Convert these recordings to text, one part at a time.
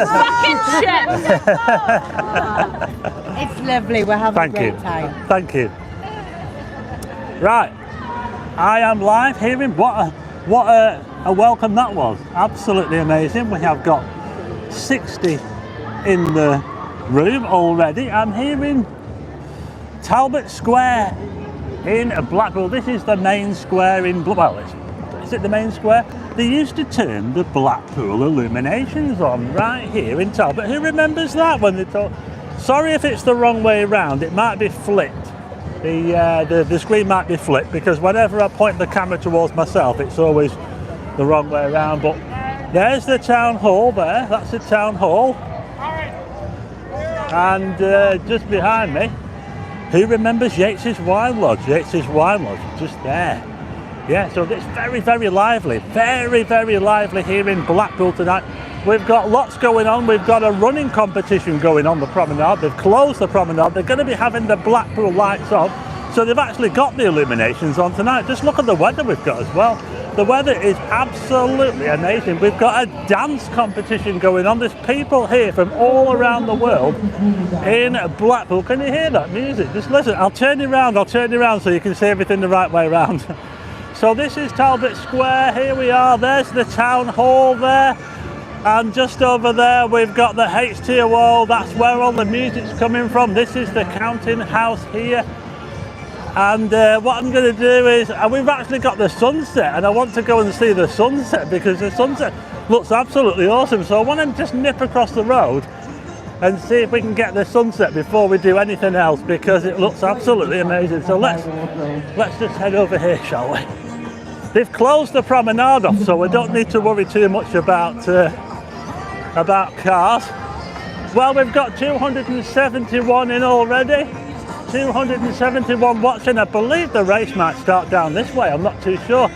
fucking shit. It's lovely. We're having a great time. Thank you. Right, I am live hearing what a welcome that was. Absolutely amazing. We have got 60 in the room already. I'm hearing Talbot Square in Blackpool. This is the main square in Blackpool. Is it the main square? They used to turn the Blackpool Illuminations on right here in Talbot. Who remembers that when they talk? Sorry if it's the wrong way around. It might be flipped. The screen might be flipped because whenever I point the camera towards myself, it's always the wrong way around. But there's the town hall there. That's the town hall. And just behind me, who remembers Yates's Wine Lodge? Yates's Wine Lodge, just there. Yeah, so it's very, very lively. Very, very lively here in Blackpool tonight. We've got lots going on. We've got a running competition going on the Promenade. They've closed the Promenade. They're going to be having the Blackpool lights on. So they've actually got the illuminations on tonight. Just look at the weather we've got as well. The weather is absolutely amazing. We've got a dance competition going on. There's people here from all around the world in Blackpool. Can you hear that music? Just listen. I'll turn you around so you can see everything the right way around. So this is Talbot Square. Here we are. There's the town hall there. And just over there we've got the HT wall. That's where all the music's coming from. This is the counting house here. And what I'm going to do is, we've actually got the sunset, and I want to go and see the sunset because the sunset looks absolutely awesome. So I want to just nip across the road and see if we can get the sunset before we do anything else because it looks absolutely amazing. So let's just head over here, shall we? They've closed the Promenade off, so we don't need to worry too much about cars. Well, we've got 271 in already. 271 watching. I believe the race might start down this way, I'm not too sure.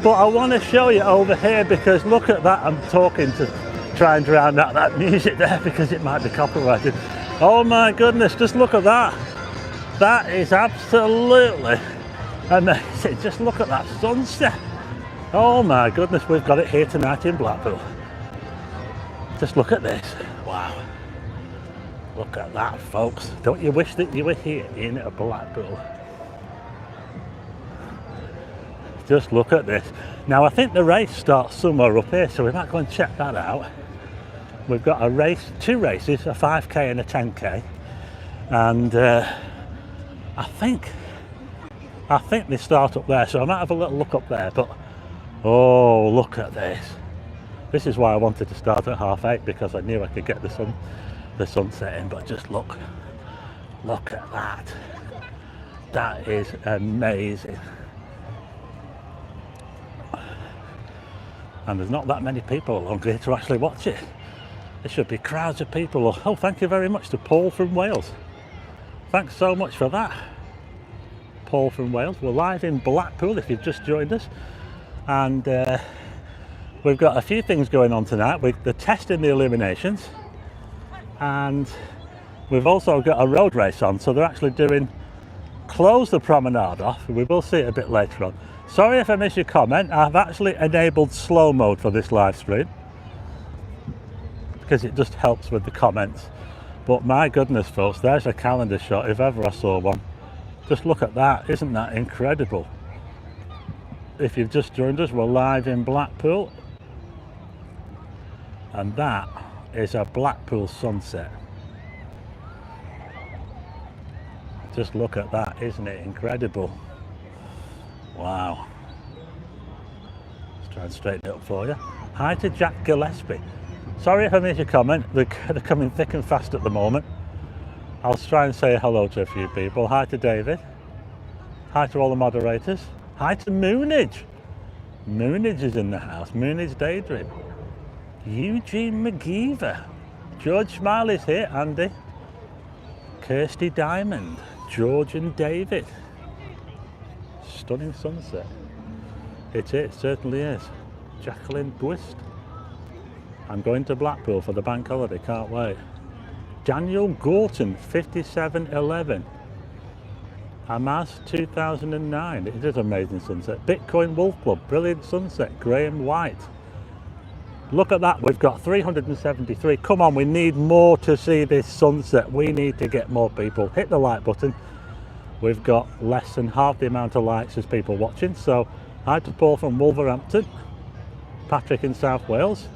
But I want to show you over here because look at that. I'm talking to try and drown out that music there because it might be copyrighted. Oh my goodness, just look at that. That is absolutely amazing. Just look at that sunset. Oh my goodness, we've got it here tonight in Blackpool. Just look at this. Wow. Look at that, folks. Don't you wish that you were here in Blackpool? Just look at this. Now I think the race starts somewhere up here, so we might go and check that out. We've got a race, two races, a 5k and a 10k. And I think they start up there, so I might have a little look up there. But oh, look at this. This is why I wanted to start at 8:30 because I knew I could get the sun setting. But just look at that. That is amazing. And there's not that many people along here to actually watch it. There should be crowds of people. Oh, thank you very much to Paul from Wales. Thanks so much for that, Paul from Wales. We're live in Blackpool if you've just joined us, and we've got a few things going on tonight. They're testing the illuminations, and we've also got a road race on, so they're actually close the Promenade off. We will see it a bit later on. Sorry if I missed your comment. I've actually enabled slow mode for this live stream because it just helps with the comments. But my goodness, folks, there's a calendar shot if ever I saw one. Just look at that. Isn't that incredible? If you've just joined us, we're live in Blackpool, and that is a Blackpool sunset. Just look at that. Isn't it incredible? Wow. Let's try and straighten it up for you. Hi to Jack Gillespie. Sorry if I missed your comment. They're coming thick and fast at the moment. I'll try and say hello to a few people. Hi to David. Hi to all the moderators. Hi to Moonage. Moonage is in the house. Moonage Daydream. Eugene McGeever. George Smiley's here. Andy. Kirsty Diamond. George and David. Stunning sunset. It certainly is. Jacqueline Buist. I'm going to Blackpool for the bank holiday, can't wait. Daniel Gorton, 5711. Amaz 2009. It is amazing sunset. Bitcoin Wolf Club, brilliant sunset. Graham White. Look at that, we've got 373. Come on, we need more to see this sunset. We need to get more people. Hit the like button. We've got less than half the amount of likes as people watching. So hi to Paul from Wolverhampton, Patrick in South Wales.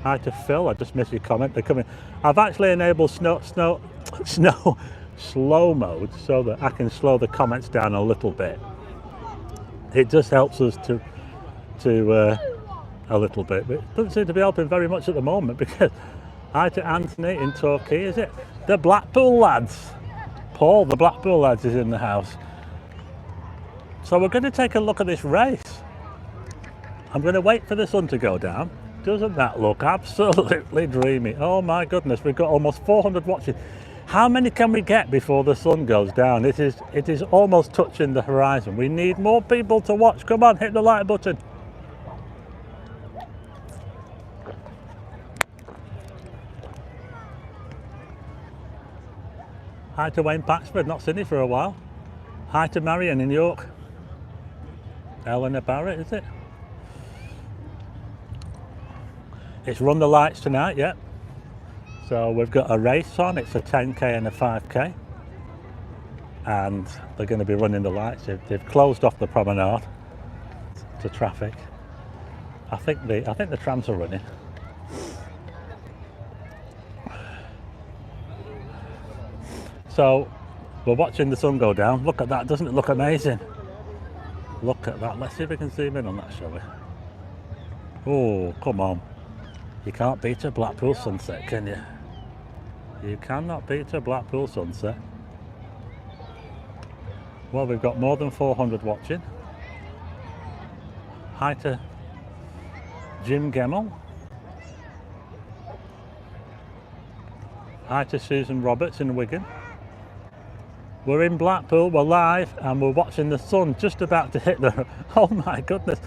Hi to Phil, I just missed your comment. They're coming. I've actually enabled slow mode so that I can slow the comments down a little bit. It just helps us to a little bit, but it doesn't seem to be helping very much at the moment because hi to Anthony in Torquay, is it? The Blackpool lads. Paul, the Blackpool lads is in the house. So we're going to take a look at this race. I'm going to wait for the sun to go down. Doesn't that look absolutely dreamy? Oh my goodness, we've got almost 400 watching. How many can we get before the sun goes down? It is almost touching the horizon. We need more people to watch. Come on, hit the like button. Hi to Wayne Paxford, not seen you for a while. Hi to Marion in York. Eleanor Barrett, is it? It's Run the Lights tonight, yeah. So we've got a race on, it's a 10k and a 5k. And they're going to be running the lights. They've closed off the promenade to traffic. I think the trams are running. So we're watching the sun go down. Look at that, doesn't it look amazing? Look at that. Let's see if we can zoom in on that, shall we? Oh, come on. You can't beat a Blackpool sunset, can you? You cannot beat a Blackpool sunset. Well, we've got more than 400 watching. Hi to Jim Gemmell. Hi to Susan Roberts in Wigan. We're in Blackpool, we're live, and we're watching the sun just about to hit the... Oh my goodness.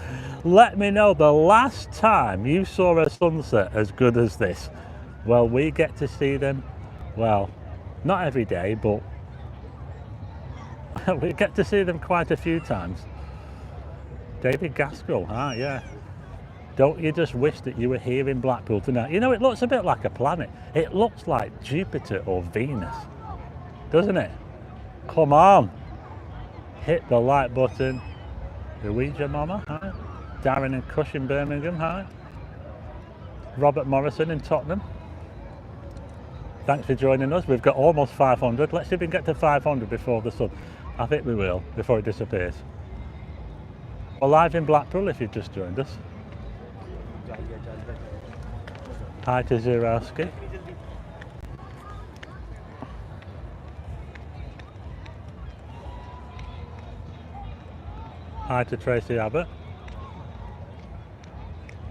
Let me know the last time you saw a sunset as good as this. Well, we get to see them, well, not every day, but we get to see them quite a few times. David Gaskell, yeah. Don't you just wish that you were here in Blackpool tonight? You know, it looks a bit like a planet. It looks like Jupiter or Venus, doesn't it? Come on, hit the like button. Louisa Mama, hi. Darren and Cush in Birmingham, hi. Robert Morrison in Tottenham. Thanks for joining us. We've got almost 500. Let's see if we can get to 500 before the sun. I think we will, before it disappears. We're live in Blackpool if you've just joined us. Hi to Zurowski. Hi to Tracy Abbott.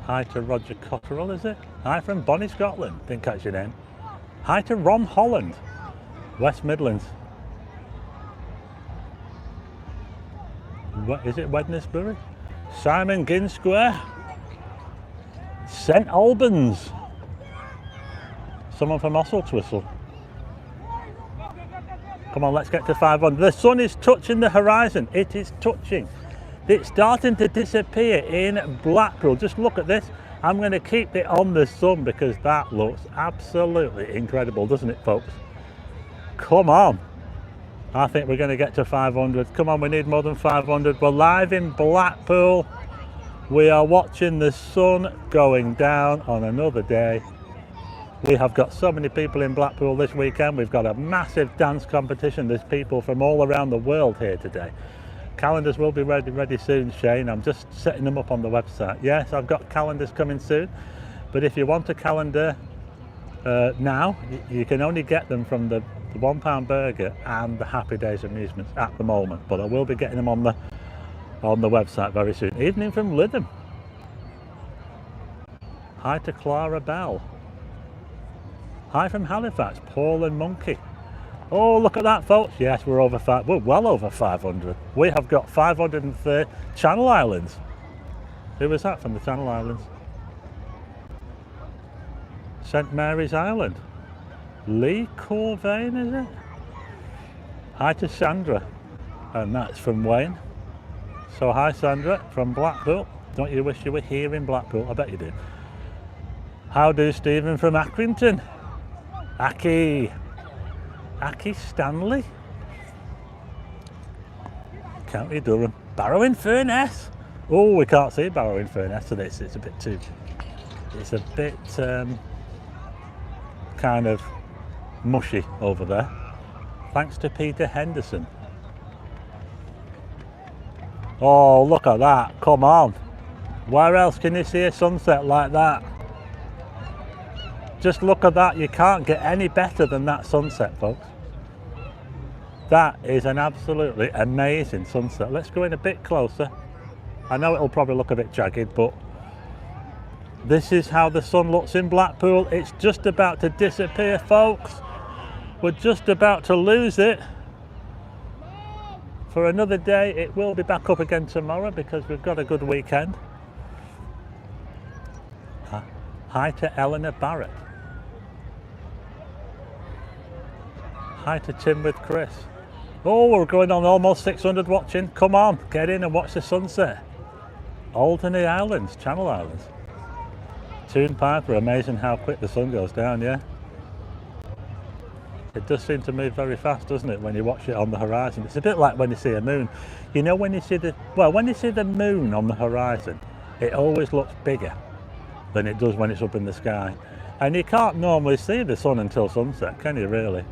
Hi to Roger Cotterill, is it? Hi from Bonnie, Scotland. Didn't catch your name. Hi to Ron Holland, West Midlands. What is it, Wednesbury? Simon Ginn Square. St Albans. Someone from Osseltwistle. Come on, let's get to 500. The sun is touching the horizon. It is touching. It's starting to disappear in Blackpool. Just look at this. I'm going to keep it on the sun because that looks absolutely incredible, doesn't it, folks? Come on. I think we're going to get to 500. Come on, we need more than 500. We're live in Blackpool. We are watching the sun going down on another day. We have got so many people in Blackpool this weekend. We've got a massive dance competition. There's people from all around the world here today. Calendars will be ready soon, Shane. I'm just setting them up on the website. Yes, I've got calendars coming soon. But if you want a calendar now, you can only get them from the £1 Burger and the Happy Days Amusements at the moment. But I will be getting them on the website very soon. Evening from Lytham. Hi to Clara Bell. Hi from Halifax, Paul and Monkey. Oh, look at that, folks. Yes, we're well over 500. We have got 530 Channel Islands. Who was that from the Channel Islands? St Mary's Island. Lee Corvain, is it? Hi to Sandra. And that's from Wayne. So hi, Sandra, from Blackpool. Don't you wish you were here in Blackpool? I bet you do. How do Stephen from Accrington? Aki Stanley? County Durham. Barrow-in-Furness. Oh, we can't see Barrow-in-Furness to this. It's a bit too, it's a bit kind of mushy over there. Thanks to Peter Henderson. Oh, look at that. Come on. Where else can you see a sunset like that? Just look at that. You can't get any better than that sunset, folks. That is an absolutely amazing sunset. Let's go in a bit closer. I know it'll probably look a bit jagged, but this is how the sun looks in Blackpool. It's just about to disappear, folks. We're just about to lose it for another day. It will be back up again tomorrow because we've got a good weekend. Hi to Eleanor Barrett. Hi to Tim with Chris. Oh, we're going on almost 600 watching. Come on, get in and watch the sunset. Alderney Islands, Channel Islands. Toon Piper, amazing how quick the sun goes down, yeah? It does seem to move very fast, doesn't it, when you watch it on the horizon? It's a bit like when you see a moon. You know, when you see the moon on the horizon, it always looks bigger than it does when it's up in the sky. And you can't normally see the sun until sunset, can you really?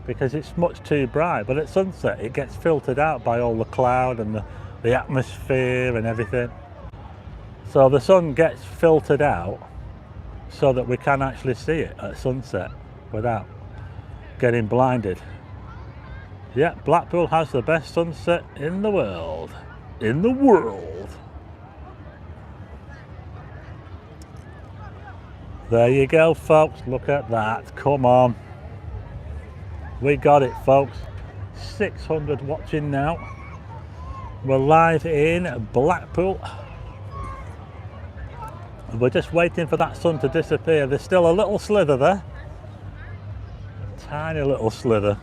Because it's much too bright, but at sunset it gets filtered out by all the cloud and the atmosphere and everything. So the sun gets filtered out so that we can actually see it at sunset without getting blinded. Yeah, Blackpool has the best sunset in the world. In the world. There you go, folks. Look at that. Come on. We got it, folks. 600 watching now. We're live in Blackpool. We're just waiting for that sun to disappear. There's still a little slither there. A tiny little slither.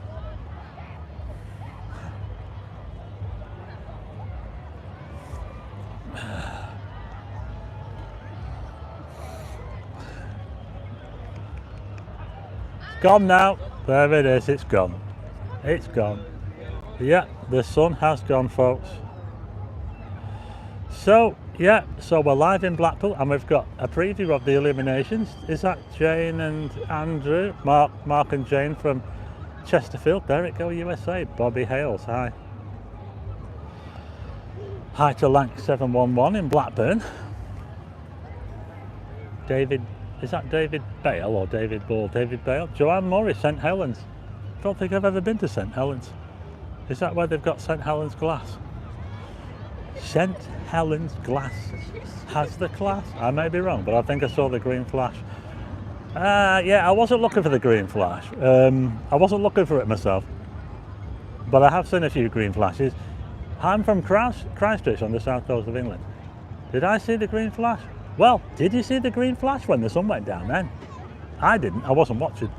It's gone now. There it is, it's gone. It's gone. Yeah, the sun has gone, folks. So, yeah, so we're live in Blackpool and we've got a preview of the Illuminations. Is that Jane and Andrew? Mark and Jane from Chesterfield. There it go, USA. Bobby Hales, hi. Hi to Lank 711 in Blackburn. David, is that David Bale or David Ball? David Bale. Joanne Murray, St Helens. Don't think I've ever been to St Helens. Is that where they've got St Helens glass? St Helens glass has the class. I may be wrong, but I think I saw the green flash. Yeah, I wasn't looking for the green flash. I wasn't looking for it myself, but I have seen a few green flashes. I'm from Christchurch on the south coast of England. Did I see the green flash? Well, did you see the green flash when the sun went down then? I didn't, I wasn't watching.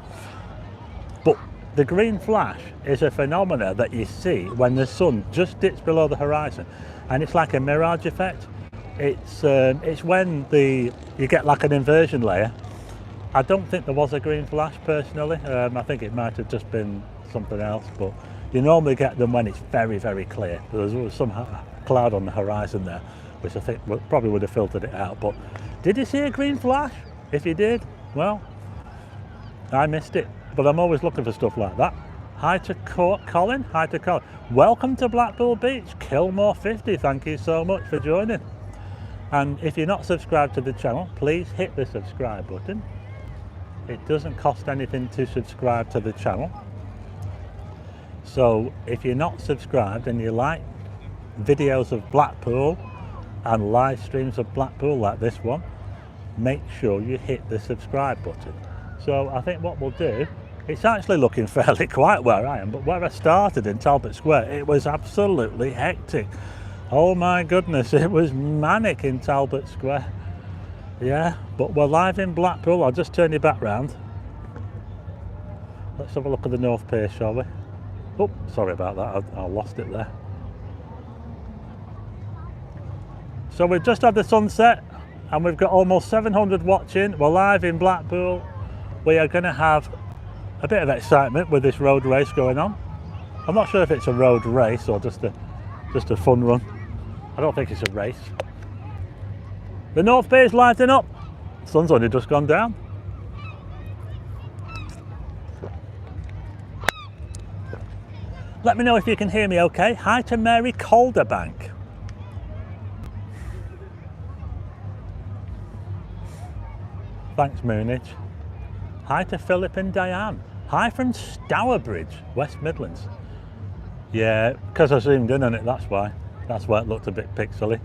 But the green flash is a phenomena that you see when the sun just dips below the horizon, and it's like a mirage effect. It's when you get like an inversion layer. I don't think there was a green flash personally. I think it might have just been something else, but you normally get them when it's very, very clear. There's some cloud on the horizon there, which I think probably would have filtered it out. But did you see a green flash? If you did, well, I missed it. But I'm always looking for stuff like that. Hi to Colin. Hi to Colin. Welcome to Blackpool Beach. Kilmore 50. Thank you so much for joining. And if you're not subscribed to the channel, please hit the subscribe button. It doesn't cost anything to subscribe to the channel. So if you're not subscribed and you like videos of Blackpool and live streams of Blackpool like this one, make sure you hit the subscribe button. So I think what we'll do, it's actually looking fairly quiet where I am, but where I started in Talbot Square, it was absolutely hectic. Oh my goodness, it was manic in Talbot Square. Yeah, but we're live in Blackpool. I'll just turn you back round. Let's have a look at the North Pier, shall we? Oh, sorry about that, I lost it there. So we've just had the sunset. and we've got almost 700 watching. We're live in Blackpool. We are going to have a bit of excitement with this road race going on. I'm not sure if it's a road race or just a fun run. I don't think it's a race. The North Bay is lighting up. The sun's only just gone down. Let me know if you can hear me okay. Hi to Mary Calderbank. Thanks, Moonage. Hi to Philip and Diane. Hi from Stourbridge, West Midlands. Yeah, because I zoomed in on it, that's why. That's why it looked a bit pixely.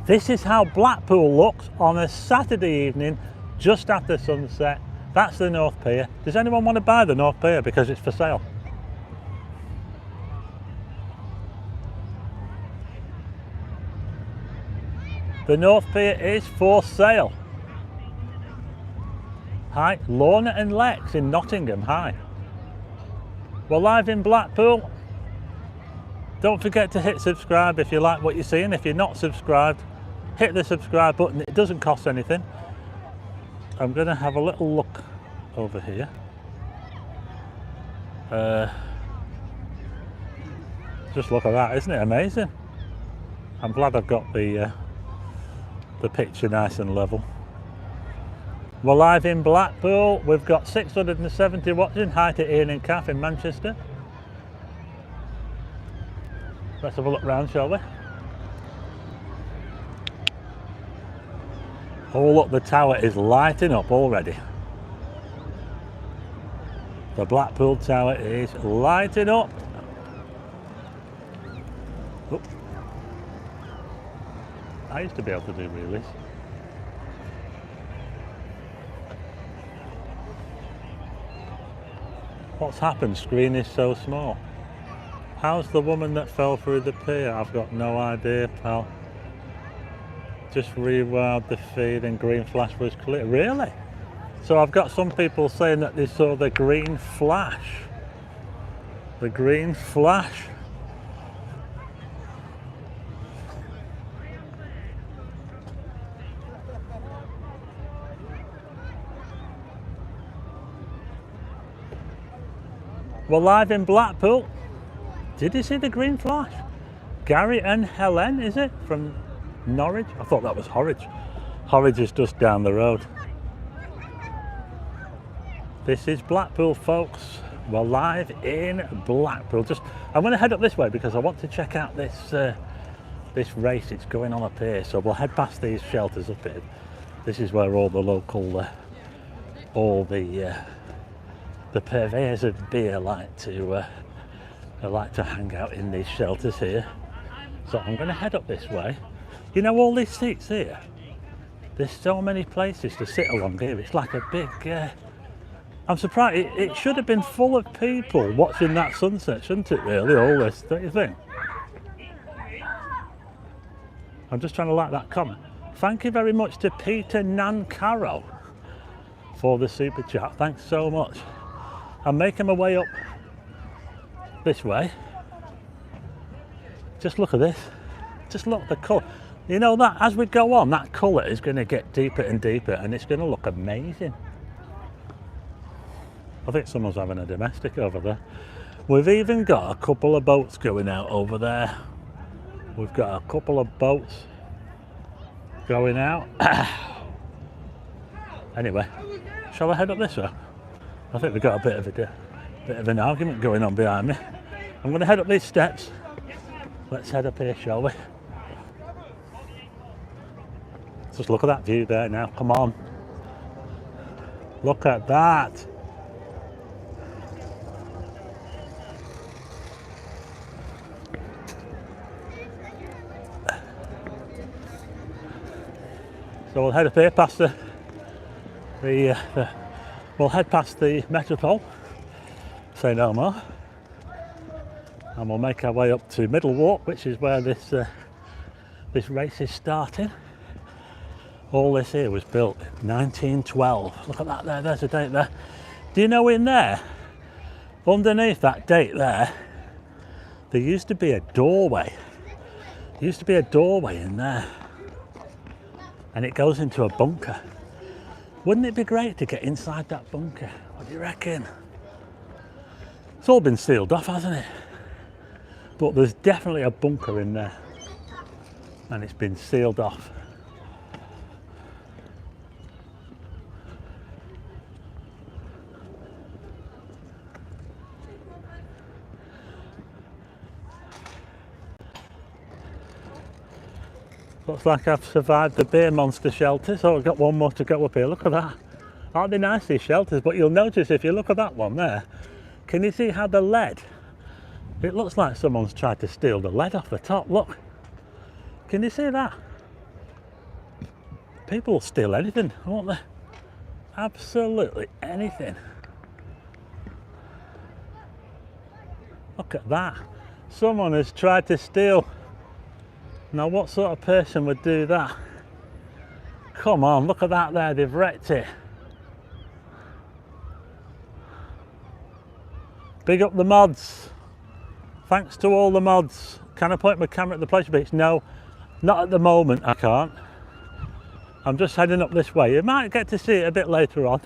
This is how Blackpool looks on a Saturday evening, just after sunset. That's the North Pier. Does anyone want to buy the North Pier because it's for sale? The North Pier is for sale. Hi, Lorna and Lex in Nottingham, hi. We're live in Blackpool. Don't forget to hit subscribe if you like what you're seeing. If you're not subscribed, hit the subscribe button. It doesn't cost anything. I'm going to have a little look over here. Just look at that, isn't it amazing? I'm glad I've got the picture nice and level. We're live in Blackpool. We've got 670 watching. Hi to Ian and Kath in Manchester. Let's have a look round, shall we? Oh look, the tower is lighting up already. The Blackpool Tower is lighting up. Oh. I used to be able to do wheelies. What's happened? Screen is so small. How's the woman that fell through the pier? I've got no idea, pal. Just rewound the feed and green flash was clear. Really? So I've got some people saying that they saw the green flash. The green flash. We're live in Blackpool. Did you see the green flash? Gary and Helen, is it? From Norwich? I thought that was Horwich. Horwich is just down the road. This is Blackpool, folks. We're live in Blackpool. I'm going to head up this way because I want to check out this race. It's going on up here, so we'll head past these shelters up here. This is where all the local, the purveyors of beer like to hang out in these shelters here. So I'm going to head up this way. You know, all these seats here, there's so many places to sit along here. It's like a big I'm surprised. It should have been full of people watching that sunset, shouldn't it, really, all this, don't you think? I'm just trying to like that comment. Thank you very much to Peter Nancaro for the super chat. Thanks so much. I'm making my way up this way. Just look at this. Just look at the colour. You know that as we go on, that colour is going to get deeper and deeper and it's going to look amazing. I think someone's having a domestic over there. We've even got a couple of boats going out over there. We've got a couple of boats going out. Anyway, shall I head up this way? I think we've got a bit of an argument going on behind me. I'm going to head up these steps. Let's head up here, shall we? Just look at that view there now. Come on. Look at that. So we'll head up here past we'll head past the Metropole, say no more, and we'll make our way up to Middle Walk, which is where this race is starting. All this here was built 1912. Look at that there, there's a date there. Do you know in there, underneath that date there used to be a doorway. There used to be a doorway in there. and it goes into a bunker. Wouldn't it be great to get inside that bunker? What do you reckon? It's all been sealed off, hasn't it? But there's definitely a bunker in there, and it's been sealed off. Looks like I've survived the beer monster shelter, so I've got one more to go up here. Look at that. Aren't they nice, these shelters? But you'll notice if you look at that one there, can you see how the lead, it looks like someone's tried to steal the lead off the top. Look, can you see that? People will steal anything, won't they? Absolutely anything. Look at that. Someone has tried to steal. Now what sort of person would do that? Come on, look at that there, they've wrecked it. Big up the mods. Thanks to all the mods. Can I point my camera at the pleasure beach? No, not at the moment, I can't. I'm just heading up this way. You might get to see it a bit later on.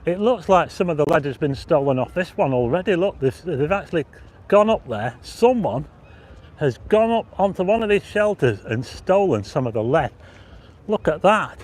It looks like some of the lead has been stolen off this one already. Look, they've actually gone up there. Someone has gone up onto one of these shelters and stolen some of the lead. Look at that.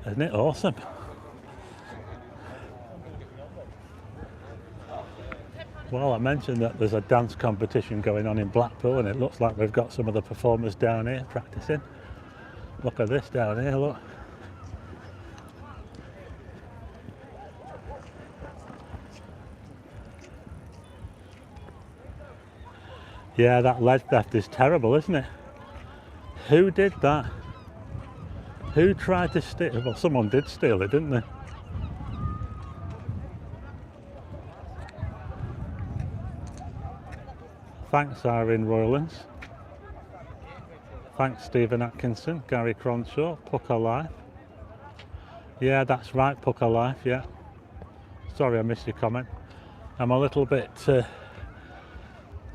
Isn't it awesome? Well, I mentioned that there's a dance competition going on in Blackpool, and it looks like we've got some of the performers down here practicing. Look at this down here, look. Yeah, that lead theft is terrible, isn't it? Who did that? Who tried to steal? Well, someone did steal it, didn't they? Thanks, Irene Roylands. Thanks, Stephen Atkinson, Gary Cronshaw, Pucker Life. Yeah, that's right, Pucker Life, yeah. Sorry I missed your comment. I'm a little bit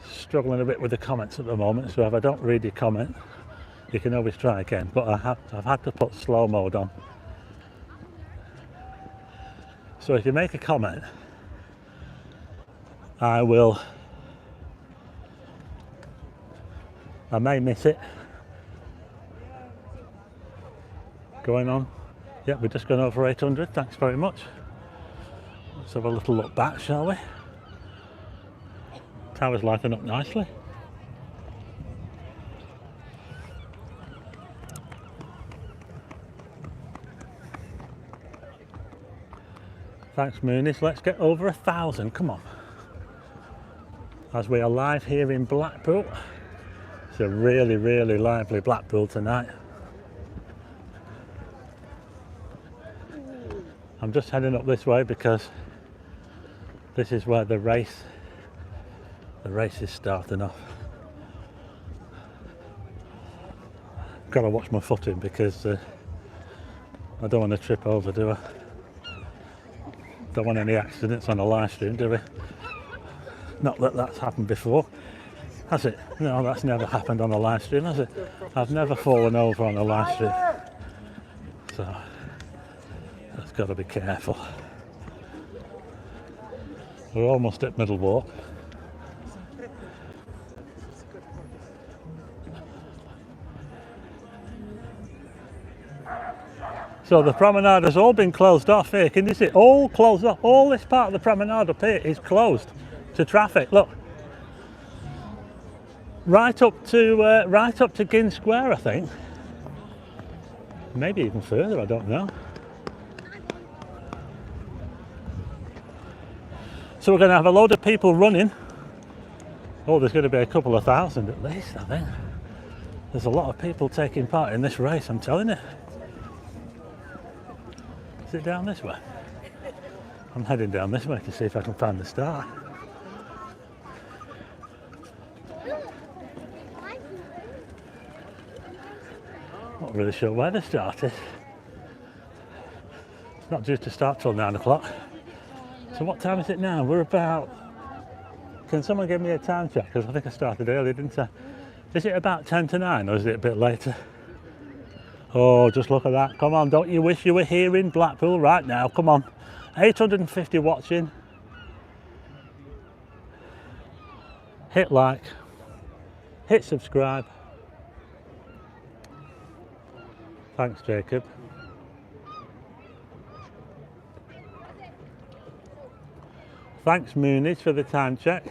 struggling a bit with the comments at the moment, so if I don't read your comment, you can always try again. But I've had to put slow mode on. So if you make a comment, I may miss it. Going on. Yeah, we're just going over 800. Thanks very much. Let's have a little look back, shall we? Tower's lighting up nicely. Thanks, Moonies. Let's get over 1,000. Come on. As we are live here in Blackpool. It's a really, really lively Blackpool tonight. I'm just heading up this way because this is where the race is starting off. Got to watch my footing because I don't want to trip over, do I? Don't want any accidents on a live stream, do we? Not that that's happened before, has it? No, that's never happened on a live stream, has it? I've never fallen over on a live stream, so that's got to be careful. We're almost at Middle Walk. So the promenade has all been closed off here. Can you see? All closed off. All this part of the promenade up here is closed to traffic. Look, right up to Ginn Square, I think. Maybe even further. I don't know. So we're going to have a load of people running. Oh, there's going to be a couple of thousand at least, I think. There's a lot of people taking part in this race, I'm telling you. Is it down this way? I'm heading down this way to see if I can find the start. Not really sure where they started. It's not due to start till 9 o'clock. So what time is it now? We're about... Can someone give me a time check? Because I think I started early, didn't I? Is it about 10 to 9 or is it a bit later? Oh, just look at that. Come on, don't you wish you were here in Blackpool right now? Come on. 850 watching. Hit like. Hit subscribe. Thanks, Jacob. Thanks, Moonies, for the time check.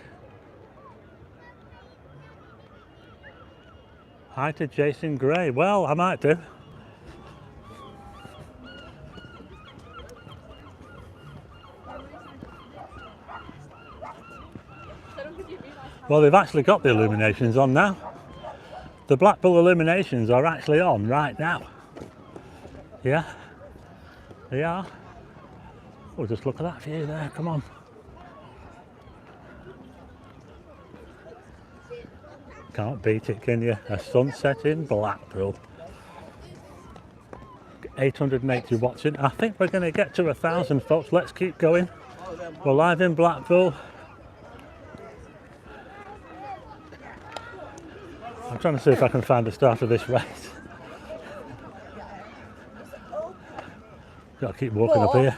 Hi to Jason Gray. Well, I might do. Well, they've actually got the Illuminations on now. The Blackpool Illuminations are actually on right now. Yeah, they are. Oh, just look at that view there, come on. Can't beat it, can you? A sunset in Blackpool. 880 watching. I think we're going to get to 1,000, folks. Let's keep going. We're live in Blackpool. I'm trying to see if I can find the start of this race. Got to keep walking up here.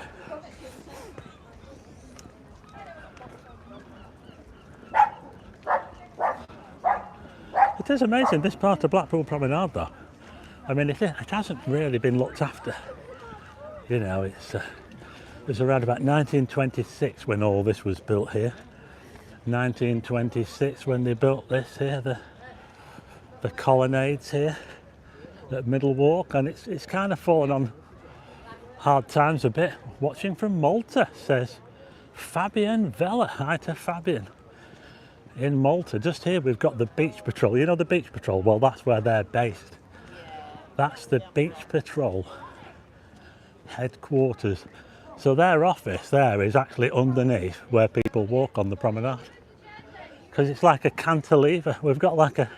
It is amazing, this part of Blackpool Promenade though. I mean, it hasn't really been looked after. You know, it was around about 1926 when all this was built here. 1926 when they built this here, the colonnades here at Middle Walk, and it's kind of fallen on hard times a bit. Watching from Malta, says Fabian Vella. Hi to Fabian. In Malta, just here we've got the Beach Patrol. You know the Beach Patrol? Well, that's where they're based. That's the Beach Patrol headquarters. So their office there is actually underneath where people walk on the promenade. Because it's like a cantilever. We've got like a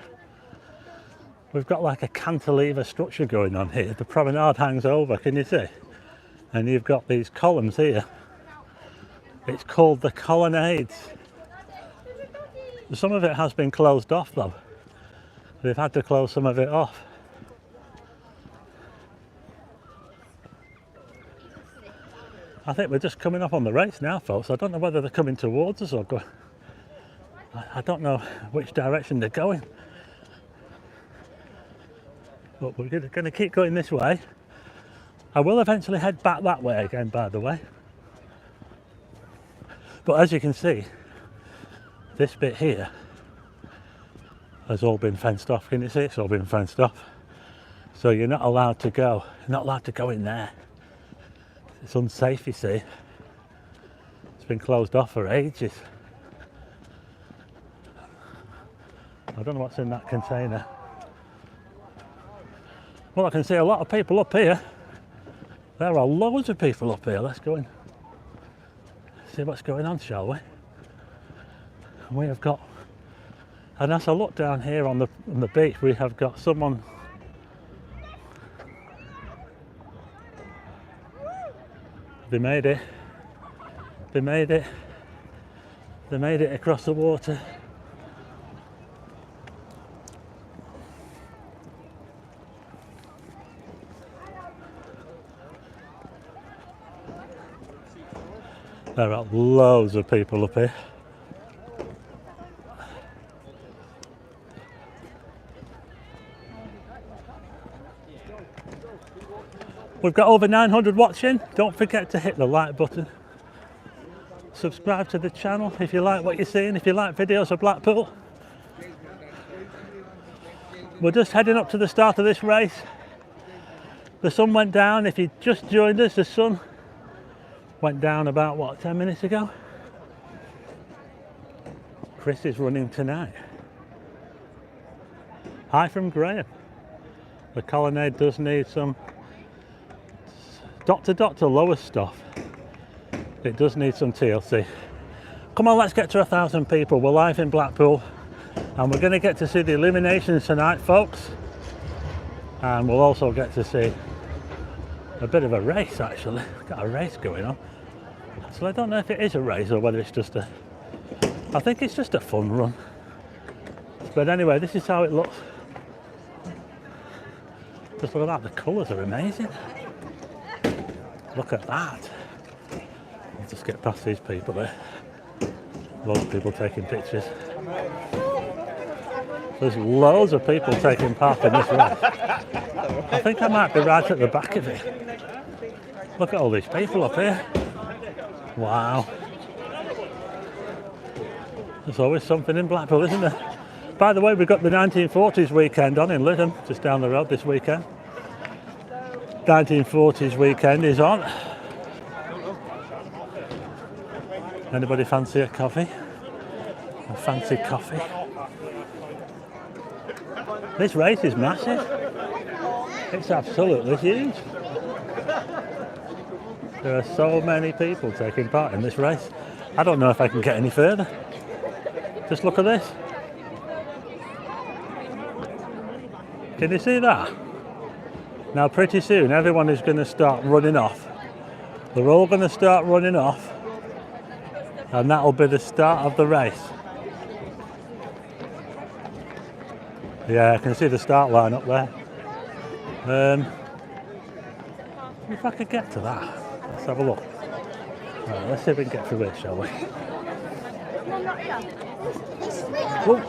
cantilever structure going on here. The promenade hangs over, can you see? And you've got these columns here. It's called the colonnades. Some of it has been closed off though. They've had to close some of it off. I think we're just coming up on the race now, folks. I don't know whether they're coming towards us or going. I don't know which direction they're going. But we're going to keep going this way. I will eventually head back that way again, by the way. But as you can see, this bit here has all been fenced off. Can you see? It's all been fenced off. So you're not allowed to go. You're not allowed to go in there. It's unsafe, you see. It's been closed off for ages. I don't know what's in that container. Well, I can see a lot of people up here. There are loads of people up here. Let's go and see what's going on, shall we? We have got, and as I look down here on the beach, we have got someone. They made it. They made it. They made it across the water. There are loads of people up here. We've got over 900 watching. Don't forget to hit the like button. Subscribe to the channel if you like what you're seeing, if you like videos of Blackpool. We're just heading up to the start of this race. The sun went down. If you just joined us, the sun went down about, what, 10 minutes ago? Chris is running tonight. Hi from Graham. The colonnade does need some Dr. lower stuff. It does need some TLC. Come on, let's get to 1,000 people. We're live in Blackpool and we're going to get to see the Illuminations tonight, folks. And we'll also get to see a bit of a race actually. Got a race going on. So I don't know if it is a race or whether it's just a... I think it's just a fun run. But anyway, this is how it looks. Just look at that, the colours are amazing. Look at that. I'll just get past these people there. Loads of people taking pictures. There's loads of people taking part in this race. I think I might be right at the back of it. Look at all these people up here. Wow. There's always something in Blackpool, isn't there? By the way, we've got the 1940s weekend on in Lytham, just down the road this weekend. 1940s weekend is on. Anybody fancy a coffee? A fancy coffee? This race is massive. It's absolutely huge. There are so many people taking part in this race. I don't know if I can get any further. Just look at this. Can you see that? Now pretty soon everyone is going to start running off. They're all going to start running off. And that'll be the start of the race. Yeah, I can see the start line up there. If I could get to that. Let's have a look. Right, let's see if we can get through this, shall we? Whoa.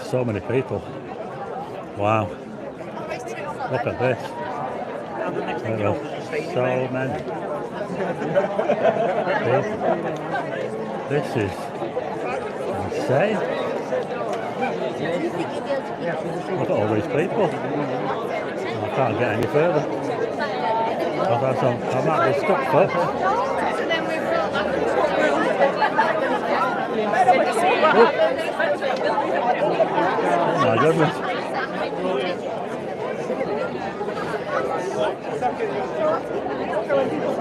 So many people. Wow. Look at this. There are so many. This is insane. Look at all these people. I can't get any further. I might be stuck, folks. Oh my goodness.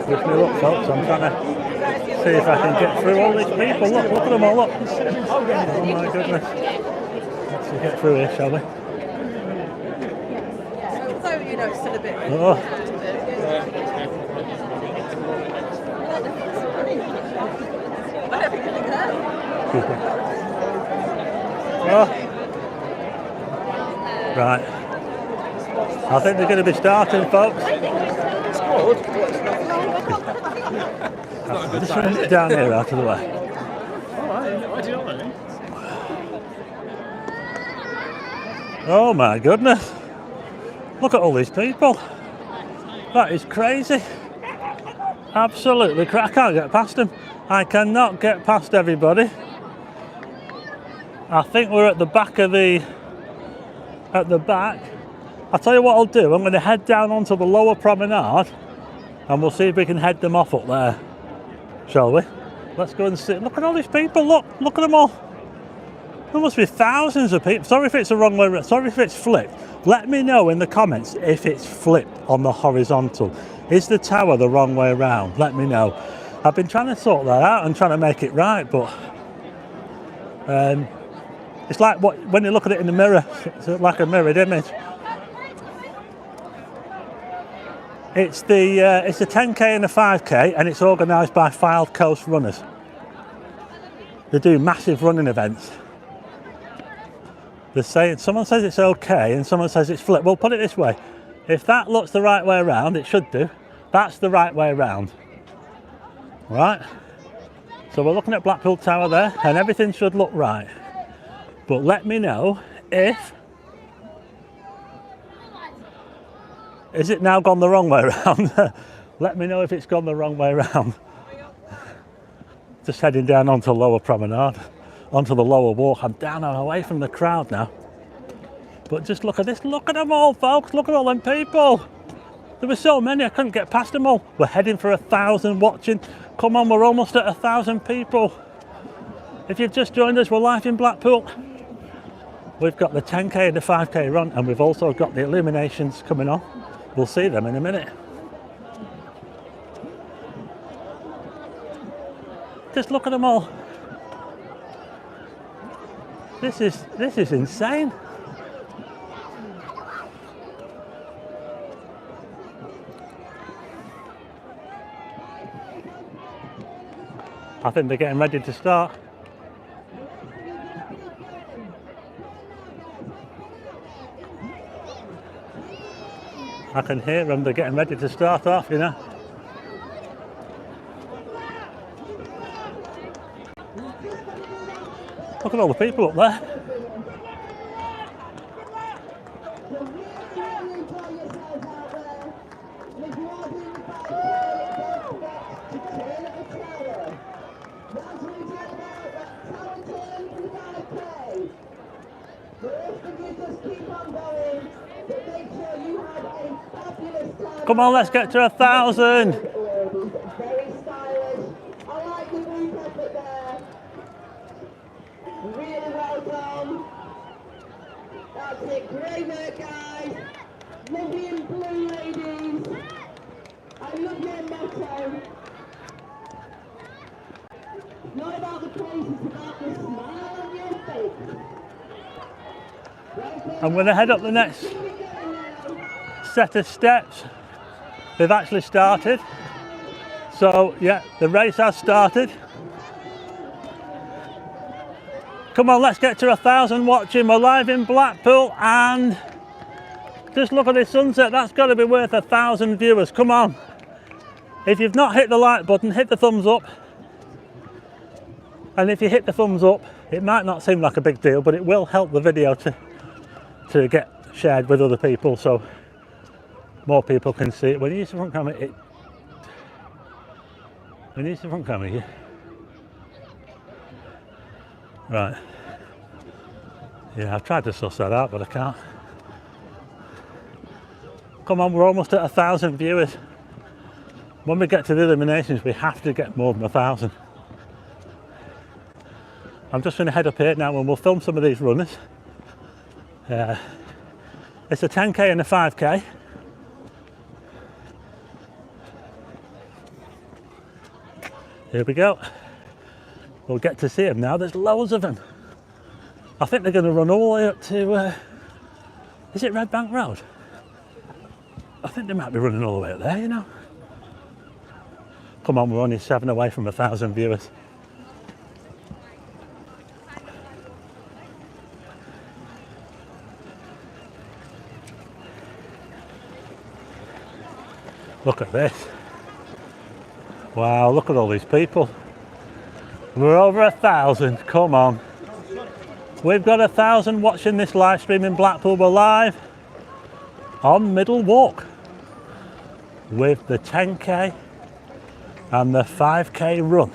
Wish me luck, folks. I'm trying to see if I can get through all these people. Look at them all, look. Oh my goodness. Let's get through here, shall we? So, you know, still a bit. Oh. Oh. Right. I think they're going to be starting, folks. Just run it down here out of the way. Oh my goodness. Look at all these people. That is crazy. Absolutely crazy. I can't get past them. I cannot get past everybody. I think we're at the back of the... At the back. I'll tell you what I'll do. I'm going to head down onto the lower promenade and we'll see if we can head them off up there. Shall we? Let's go and see. Look at all these people. Look at them all. There must be thousands of people. Sorry if it's the wrong way. Sorry if it's flipped. Let me know in the comments if it's flipped on the horizontal. Is the tower the wrong way around? Let me know. I've been trying to sort that out and trying to make it right, but it's like when you look at it in the mirror. It's like a mirrored image. It's the 10k and the 5k, and it's organised by Fylde Coast Runners. They do massive running events. They're saying, someone says it's okay and someone says it's flipped. Well, put it this way, if that looks the right way around, it should do. That's the right way around. Right? So we're looking at Blackpool Tower there, and everything should look right. But let me know if... Is it now gone the wrong way around? Let me know if it's gone the wrong way around. Just heading down onto Lower Promenade, onto the lower walk. I'm down and away from the crowd now. But just look at this. Look at them all, folks. Look at all them people. There were so many, I couldn't get past them all. We're heading for 1,000 watching. Come on, we're almost at 1,000 people. If you've just joined us, we're live in Blackpool. We've got the 10k and the 5k run, and we've also got the Illuminations coming on. We'll see them in a minute. Just look at them all. This is insane. I think they're getting ready to start. I can hear them, they're getting ready to start off, you know. Look at all the people up there. Come on, let's get to 1,000. Very stylish. I like the blue carpet there. Really well done. That's it. Great work, guys. Lovely and blue, ladies. I love your motto. It's not about the place, it's about the smile on your face. I'm going to head up the next set of steps. They've actually started. So yeah, the race has started. Come on, let's get to 1,000 watching. We're live in Blackpool and just look at this sunset. That's got to be worth 1,000 viewers. Come on. If you've not hit the like button, hit the thumbs up. And if you hit the thumbs up, it might not seem like a big deal, but it will help the video to get shared with other people, so more people can see it. When you use the front camera, right. Yeah, I've tried to suss that out, but I can't. Come on, we're almost at 1,000 viewers. When we get to the Illuminations, we have to get more than 1,000. I'm just going to head up here now and we'll film some of these runners. It's a 10k and a 5k. Here we go. We'll get to see them now. There's loads of them. I think they're going to run all the way up to, is it Red Bank Road? I think they might be running all the way up there, you know. Come on, we're only 7 away from 1,000 viewers. Look at this. Wow, look at all these people. We're over 1,000, come on. We've got 1,000 watching this live stream in Blackpool. We're live on Middle Walk with the 10k and the 5k run.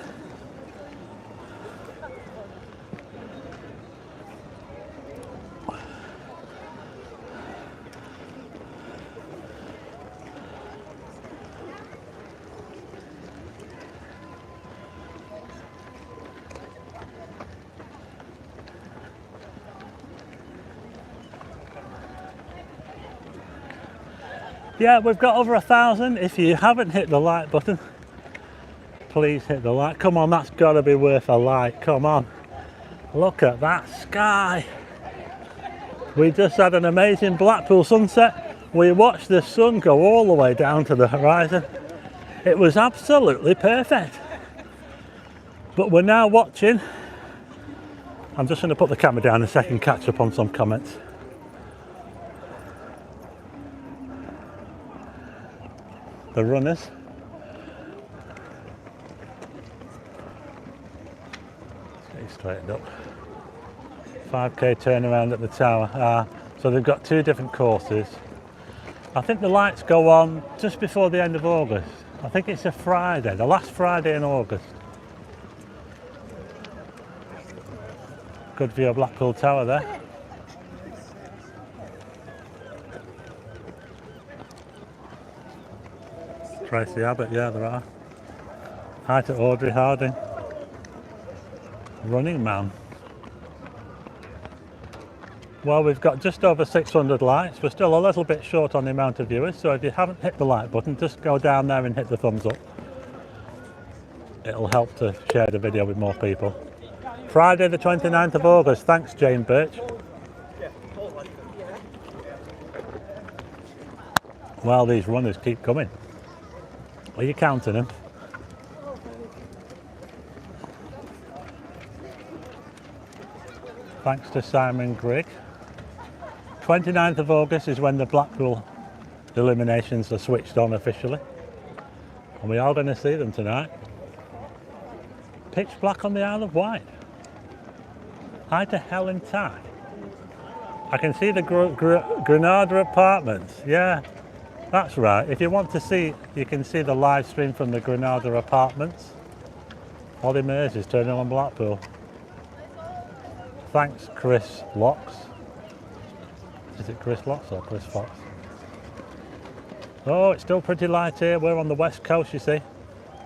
Yeah, we've got over 1,000. If you haven't hit the like button, please hit the like. Come on, that's got to be worth a like. Come on. Look at that sky. We just had an amazing Blackpool sunset. We watched the sun go all the way down to the horizon. It was absolutely perfect. But we're now watching. I'm just going to put the camera down a second, catch up on some comments. The runners. Let's get you straightened up. 5k turnaround at the tower. So they've got 2 different courses. I think the lights go on just before the end of August. I think it's a Friday, the last Friday in August. Good view of Blackpool Tower there. Tracy Abbott, yeah, there are. Hi to Audrey Harding. Running Man. Well, we've got just over 600 likes. We're still a little bit short on the amount of viewers, so if you haven't hit the like button, just go down there and hit the thumbs up. It'll help to share the video with more people. Friday the 29th of August. Thanks, Jane Birch. Well, these runners keep coming. Are you counting them? Thanks to Simon Grigg. 29th of August is when the Blackpool Illuminations are switched on officially. And we are going to see them tonight. Pitch black on the Isle of Wight. Hi to Helen Ty. I can see the Granada Apartments. Yeah, that's right. If you want to see, you can see the live stream from the Granada Apartments. Ollie Mears is turning on Blackpool. Thanks, Chris Locks. Is it Chris Locks or Chris Fox? Oh, it's still pretty light here. We're on the west coast, you see.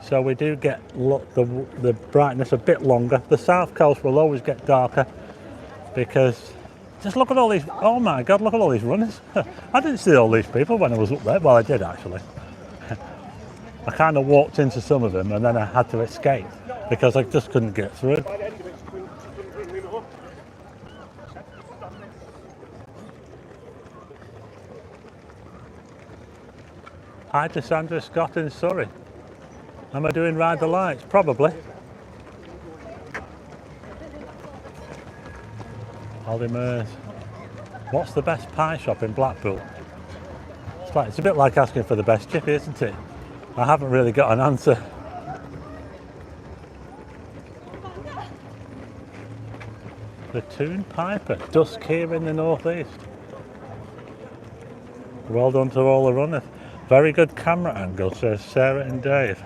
So we do get the brightness a bit longer. The south coast will always get darker because just look at all these, oh my God, look at all these runners. I didn't see all these people when I was up there. Well, I did actually. I kind of walked into some of them and then I had to escape because I just couldn't get through. Hi to Sandra Scott in Surrey. Am I doing Ride the Lights? Probably. Ollie Mears. What's the best pie shop in Blackpool? It's a bit like asking for the best chippy, isn't it? I haven't really got an answer. The Toon Piper, dusk here in the northeast. Well done to all the runners. Very good camera angle, says Sarah and Dave.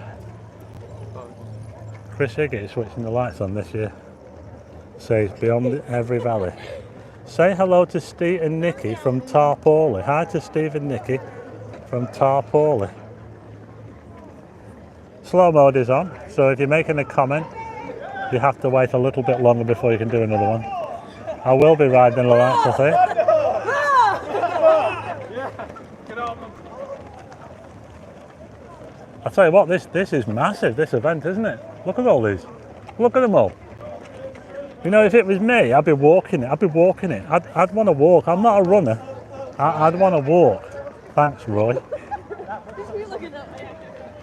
Chris Higgett is switching the lights on this year. Says beyond every valley. Say hello to Steve and Nikki from Tarporley. Hi to Steve and Nikki from Tarporley. Slow mode is on, so if you're making a comment, you have to wait a little bit longer before you can do another one. I will be riding the lights, I think. I tell you what, this is massive, this event, isn't it? Look at all these. Look at them all. You know, if it was me, I'd be walking it. I'd want to walk. I'm not a runner. I'd want to walk. Thanks, Roy.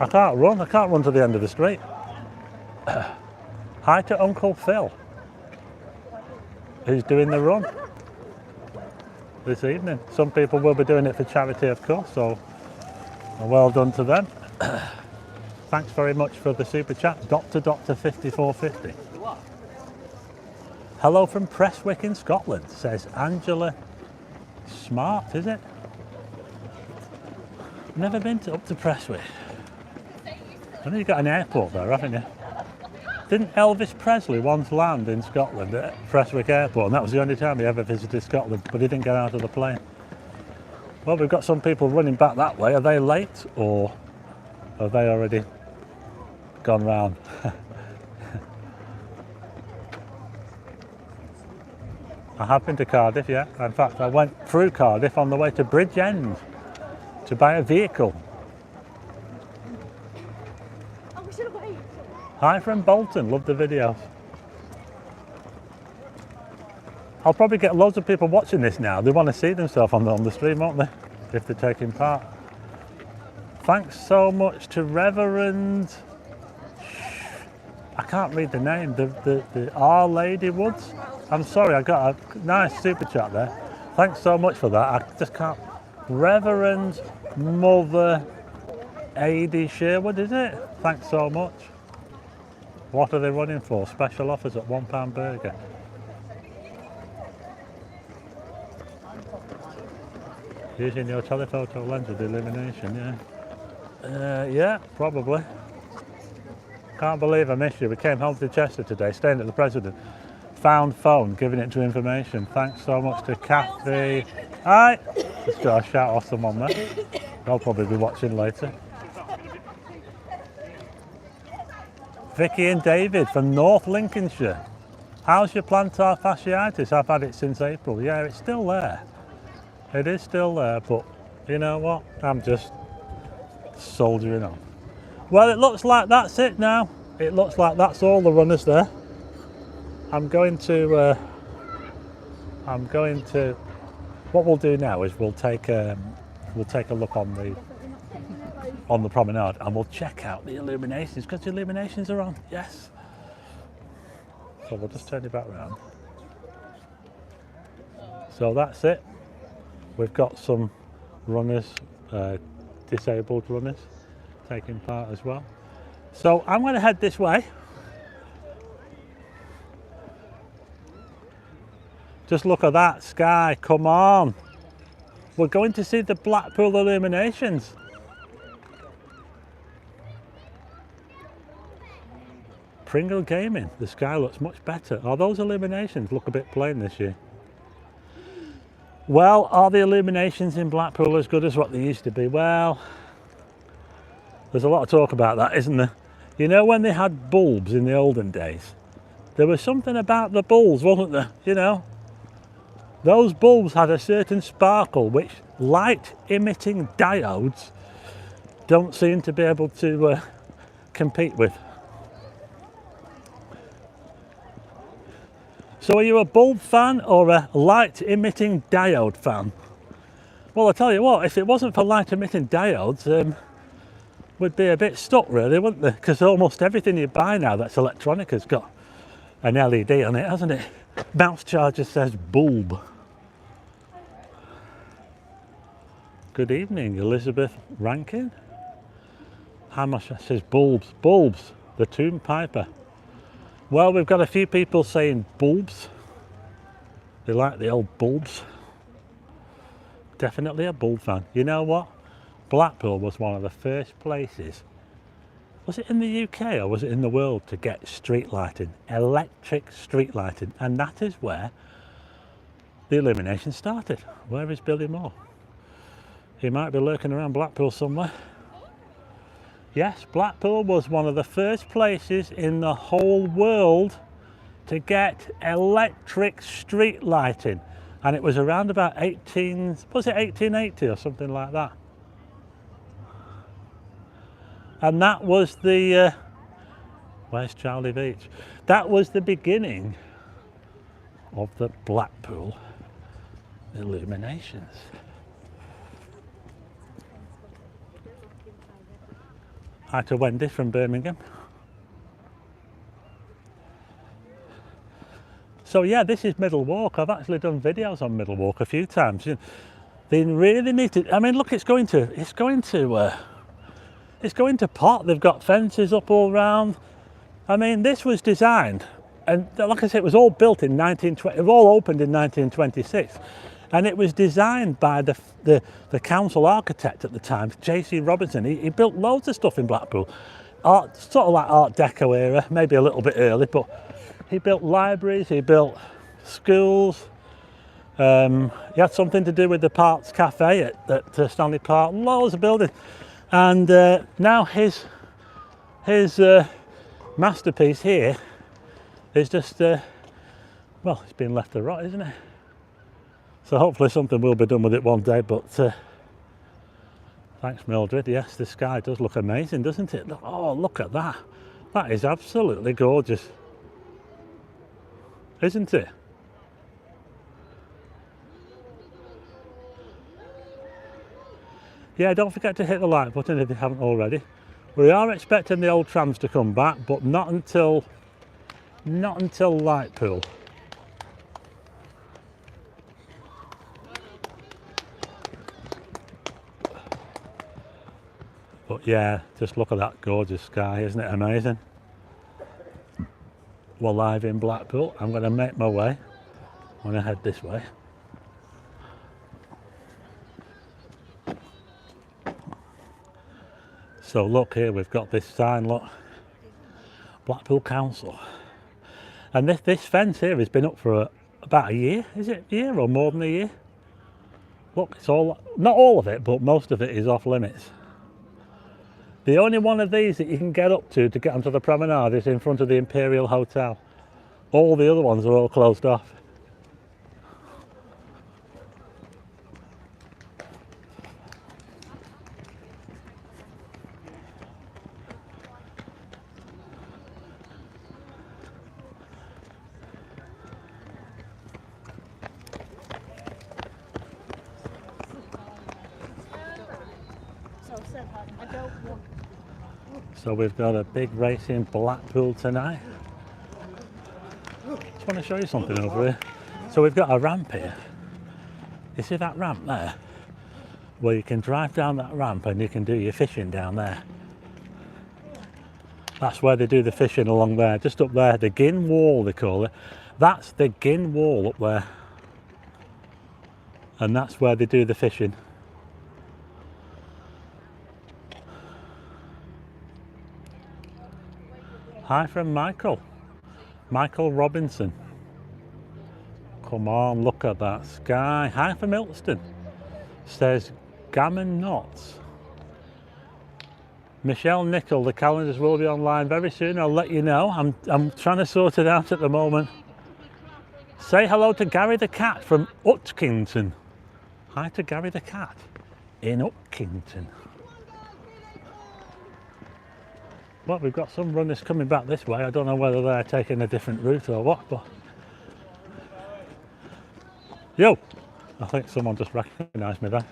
I can't run. I can't run to the end of the street. Hi to Uncle Phil, who's doing the run this evening. Some people will be doing it for charity, of course, so well done to them. Thanks very much for the super chat, Dr. 5450. Hello from Prestwick in Scotland, says Angela Smart, is it? Never been up to Prestwick. I know you've got an airport there, haven't you? Didn't Elvis Presley once land in Scotland at Prestwick Airport? And that was the only time he ever visited Scotland, but he didn't get out of the plane. Well, we've got some people running back that way. Are they late or have they already gone round? I have been to Cardiff, yeah. In fact, I went through Cardiff on the way to Bridgend to buy a vehicle. Oh, we should have waited. Hi from Bolton, love the videos. I'll probably get loads of people watching this now. They want to see themselves on the stream, won't they? If they're taking part. Thanks so much to Reverend, I can't read the name, the Our Lady Woods. I'm sorry, I got a nice super chat there. Thanks so much for that. I just can't. Reverend Mother A.D. Sherwood, is it? Thanks so much. What are they running for? Special offers at £1 burger. Using your telephoto lens with the illumination, yeah. Yeah, probably. Can't believe I missed you. We came home to Chester today, staying at the President. Found phone, giving it to information. Thanks so much to Kathy. Hi! Just got a shout off someone there. They'll probably be watching later. Vicky and David from North Lincolnshire. How's your plantar fasciitis? I've had it since April. Yeah, it's still there. It is still there, but you know what? I'm just soldiering on. Well, it looks like that's it now. It looks like that's all the runners there. I'm going to, what we'll do now is we'll take a look on the promenade and we'll check out the illuminations, because the illuminations are on, yes. So we'll just turn it back round. So that's it. We've got some runners, disabled runners, taking part as well. So I'm going to head this way. Just look at that sky, come on. We're going to see the Blackpool Illuminations. Pringle Gaming, the sky looks much better. Oh, those illuminations look a bit plain this year. Well, are the illuminations in Blackpool as good as what they used to be? Well, there's a lot of talk about that, isn't there? You know, when they had bulbs in the olden days, there was something about the bulbs, wasn't there? You know, those bulbs had a certain sparkle which light emitting diodes don't seem to be able to compete with. So are you a bulb fan or a light emitting diode fan? Well, I'll tell you what, if it wasn't for light emitting diodes, we'd be a bit stuck really, wouldn't they? Because almost everything you buy now that's electronic has got an LED on it, hasn't it? Mouse charger says bulb. Good evening, Elizabeth Rankin. How much says bulbs? Bulbs, the Tomb Piper. Well, we've got a few people saying bulbs. They like the old bulbs. Definitely a bulb fan. You know what? Blackpool was one of the first places, was it in the UK or was it in the world, to get street lighting, electric street lighting, and that is where the illumination started. Where is Billy Moore? He might be lurking around Blackpool somewhere. Yes, Blackpool was one of the first places in the whole world to get electric street lighting, and it was around about 1880 or something like that. And that was the where's Charlie Beach? That was the beginning of the Blackpool Illuminations. Hi to Wendy from Birmingham. So yeah, this is Middle Walk. I've actually done videos on Middle Walk a few times. They really need to. I mean, look, it's going to pot. They've got fences up all round. I mean, this was designed, and like I said, it was all built in 1920. It was all opened in 1926. And it was designed by the council architect at the time, J.C. Robinson. He built loads of stuff in Blackpool, sort of like Art Deco era, maybe a little bit early, but he built libraries, he built schools. He had something to do with the Parks Cafe at Stanley Park, loads of buildings. And now his masterpiece here is just, well, it's been left to rot, isn't it? So hopefully something will be done with it one day, but thanks Mildred. Yes, the sky does look amazing, doesn't it? Oh, look at that. That is absolutely gorgeous, isn't it? Yeah, don't forget to hit the like button if you haven't already. We are expecting the old trams to come back, but not until Lightpool. But yeah, just look at that gorgeous sky, isn't it amazing? We're live in Blackpool. I'm going to make my way. I'm going to head this way. So look here, we've got this sign, look. Blackpool Council. And this fence here has been up for about a year. Is it a year or more than a year? Look, it's all, not all of it, but most of it is off limits. The only one of these that you can get up to get onto the promenade is in front of the Imperial Hotel. All the other ones are all closed off. So we've got a big race in Blackpool tonight. Just want to show you something over here. So we've got a ramp here, You see that ramp there? Well, you can drive down that ramp and you can do your fishing down there. That's where they do the fishing, along there, just up there, the Gin Wall they call it. That's the Gin Wall up there. And that's where they do the fishing. Hi from Michael. Michael Robinson. Come on, look at that sky. Hi from Ilston. Says Gammon Knots. Michelle Nicol, the calendars will be online very soon. I'll let you know. I'm trying to sort it out at the moment. Say hello to Gary the Cat from Utkington. Hi to Gary the Cat in Utkington. Well, we've got some runners coming back this way. I don't know whether they're taking a different route or what, but... Yo! I think someone just recognised me there.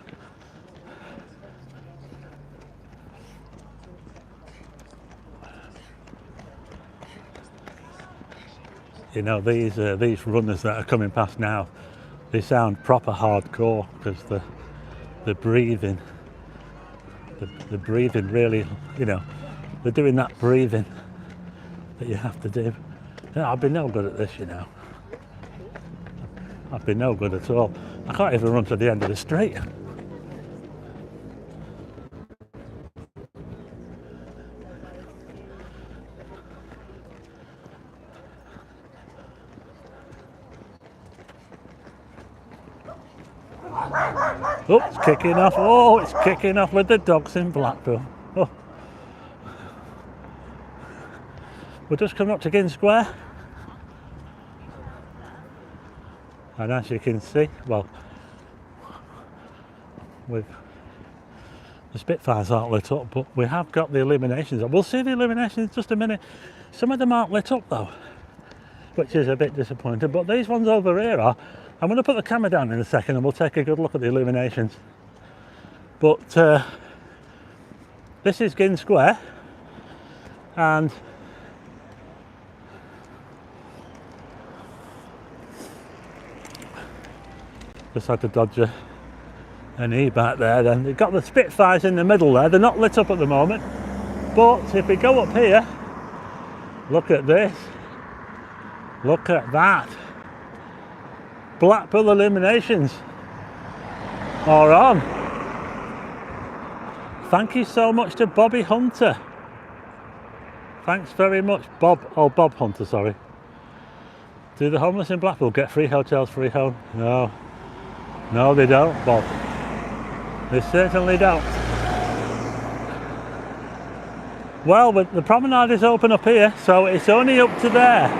You know, these runners that are coming past now, they sound proper hardcore because the breathing, the breathing really, you know, they're doing that breathing that you have to do. I've been no good at this, you know. I've been no good at all. I can't even run to the end of the street. Oh, it's kicking off. Oh, it's kicking off with the dogs in Blackpool. Oh. We're just coming up to Gin Square. And as you can see, well, the Spitfires aren't lit up, but we have got the Illuminations up. We'll see the Illuminations in just a minute. Some of them aren't lit up though, which is a bit disappointing, but these ones over here are. I'm going to put the camera down in a second and we'll take a good look at the Illuminations. But this is Gin Square, and just had to dodge an e-bike there. Then they've got the Spitfires in the middle there. They're not lit up at the moment, but if we go up here, look at this, look at that. Blackpool Illuminations are on. Thank you so much to Bobby Hunter. Thanks very much, Bob. Oh, Bob Hunter, sorry. Do the homeless in Blackpool get free hotels, free home? No. No, they don't, Bob. They certainly don't. Well, the promenade is open up here, so it's only up to there.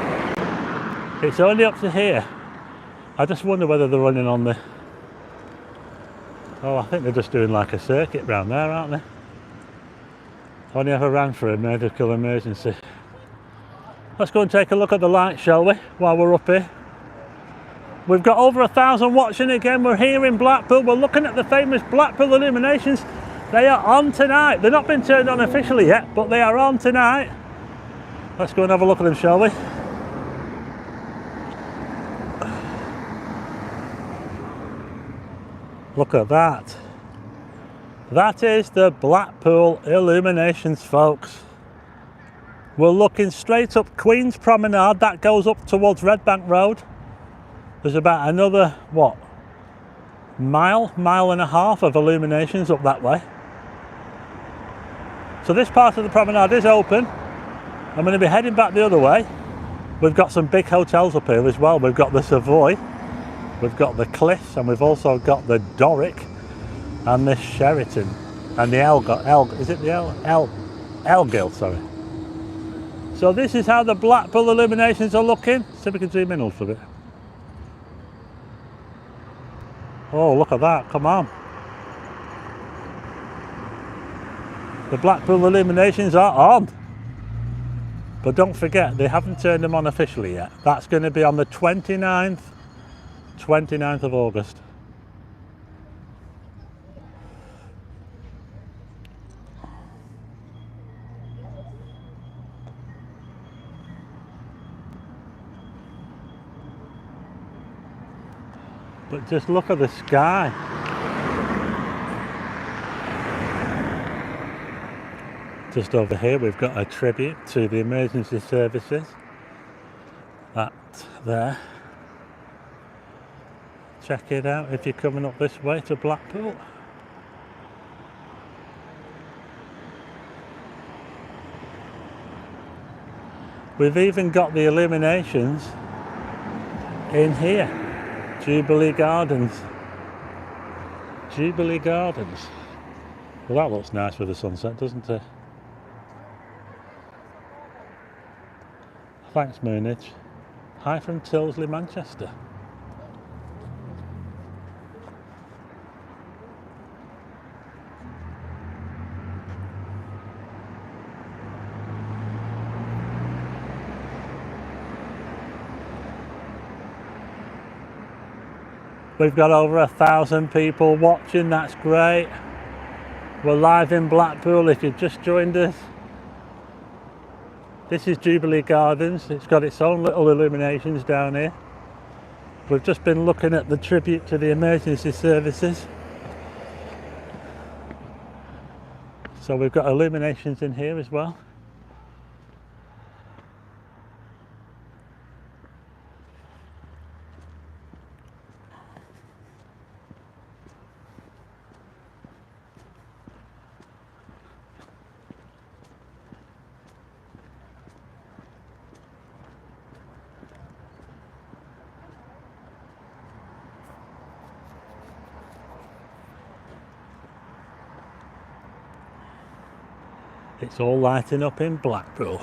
It's only up to here. I just wonder whether they're running on the... Oh, I think they're just doing like a circuit round there, aren't they? Only ever ran for a medical emergency. Let's go and take a look at the lights, shall we, while we're up here. We've got over 1,000 watching again. We're here in Blackpool. We're looking at the famous Blackpool Illuminations. They are on tonight. They've not been turned on officially yet, but they are on tonight. Let's go and have a look at them, shall we? Look at that. That is the Blackpool Illuminations, folks. We're looking straight up Queen's Promenade. That goes up towards Red Bank Road. There's about another, what, mile and a half of illuminations up that way. So this part of the promenade is open. I'm going to be heading back the other way. We've got some big hotels up here as well. We've got the Savoy. We've got the Cliffs, and we've also got the Doric and the Sheraton and the Elgil, sorry. So this is how the Blackpool Illuminations are looking. See if we can zoom in a little bit. Oh, look at that, come on. The Blackpool Illuminations are on. But don't forget, they haven't turned them on officially yet. That's going to be on the 29th of August. But just look at the sky. Just over here we've got a tribute to the emergency services. That there. Check it out if you're coming up this way to Blackpool. We've even got the Illuminations in here. Jubilee Gardens. Jubilee Gardens. Well, that looks nice with the sunset, doesn't it? Thanks, Moonage. Hi from Tilsley, Manchester. We've got over 1,000 people watching, that's great. We're live in Blackpool if you've just joined us. This is Jubilee Gardens, it's got its own little illuminations down here. We've just been looking at the tribute to the emergency services. So we've got illuminations in here as well. It's all lighting up in Blackpool.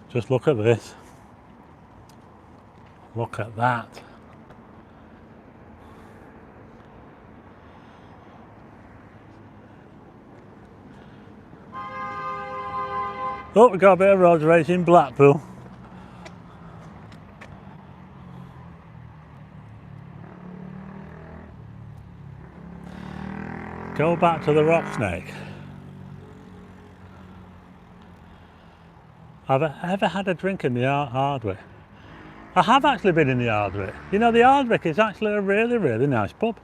Just look at this. Look at that. Oh, we got a bit of road race in Blackpool. Go back to the rock snake. Have I ever had a drink in the Hardwick? I have actually been in the Hardwick. You know, the Hardwick is actually a really, really nice pub.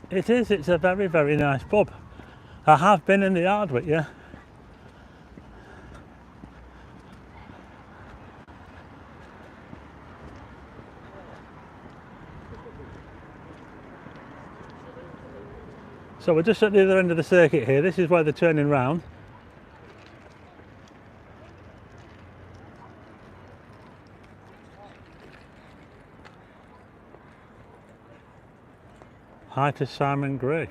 It is, it's a very, very nice pub. I have been in the Hardwick, yeah. So we're just at the other end of the circuit here. This is where they're turning round. Hi to Simon Grigg.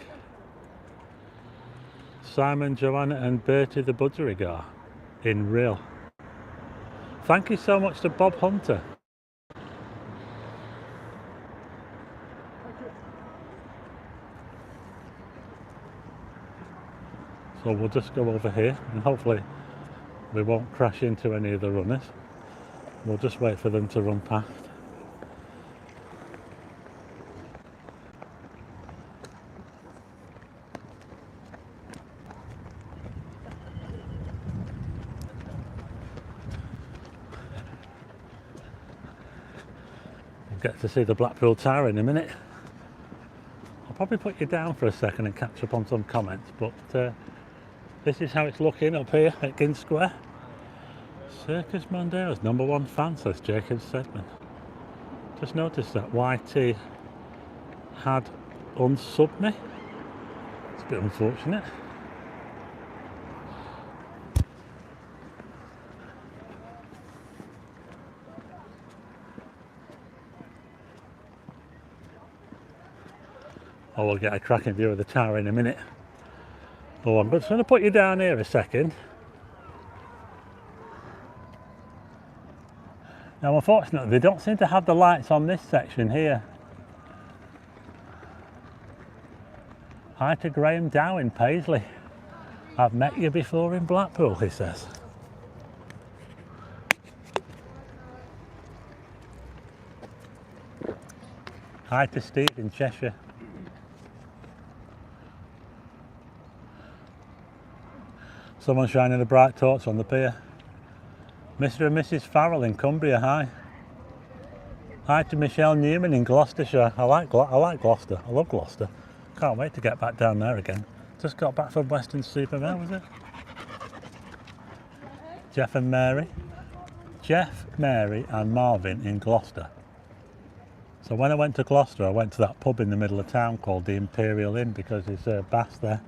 Simon, Joanna and Bertie the Budgerigar in Rill. Thank you so much to Bob Hunter. So we'll just go over here and hopefully we won't crash into any of the runners. We'll just wait for them to run past. Get to see the Blackpool Tower in a minute. I'll probably put you down for a second and catch up on some comments, but this is how it's looking up here at Ginn Square. Circus Mondeo's #1 fan, says Jacob Sedman. Just noticed that YT had unsubbed me. It's a bit unfortunate. Oh, we'll get a cracking view of the tower in a minute. Oh, I'm just going to put you down here a second. Now, unfortunately, they don't seem to have the lights on this section here. Hi to Graham Dow in Paisley. I've met you before in Blackpool, he says. Hi to Steve in Cheshire. Someone shining a bright torch on the pier. Mr. and Mrs. Farrell in Cumbria, hi. Hi to Michelle Newman in Gloucestershire. I like Gloucester. I love Gloucester. Can't wait to get back down there again. Just got back from Western Supermare, was it? Jeff and Mary. Jeff, Mary and Marvin in Gloucester. So when I went to Gloucester, I went to that pub in the middle of town called the Imperial Inn because there's a bass there.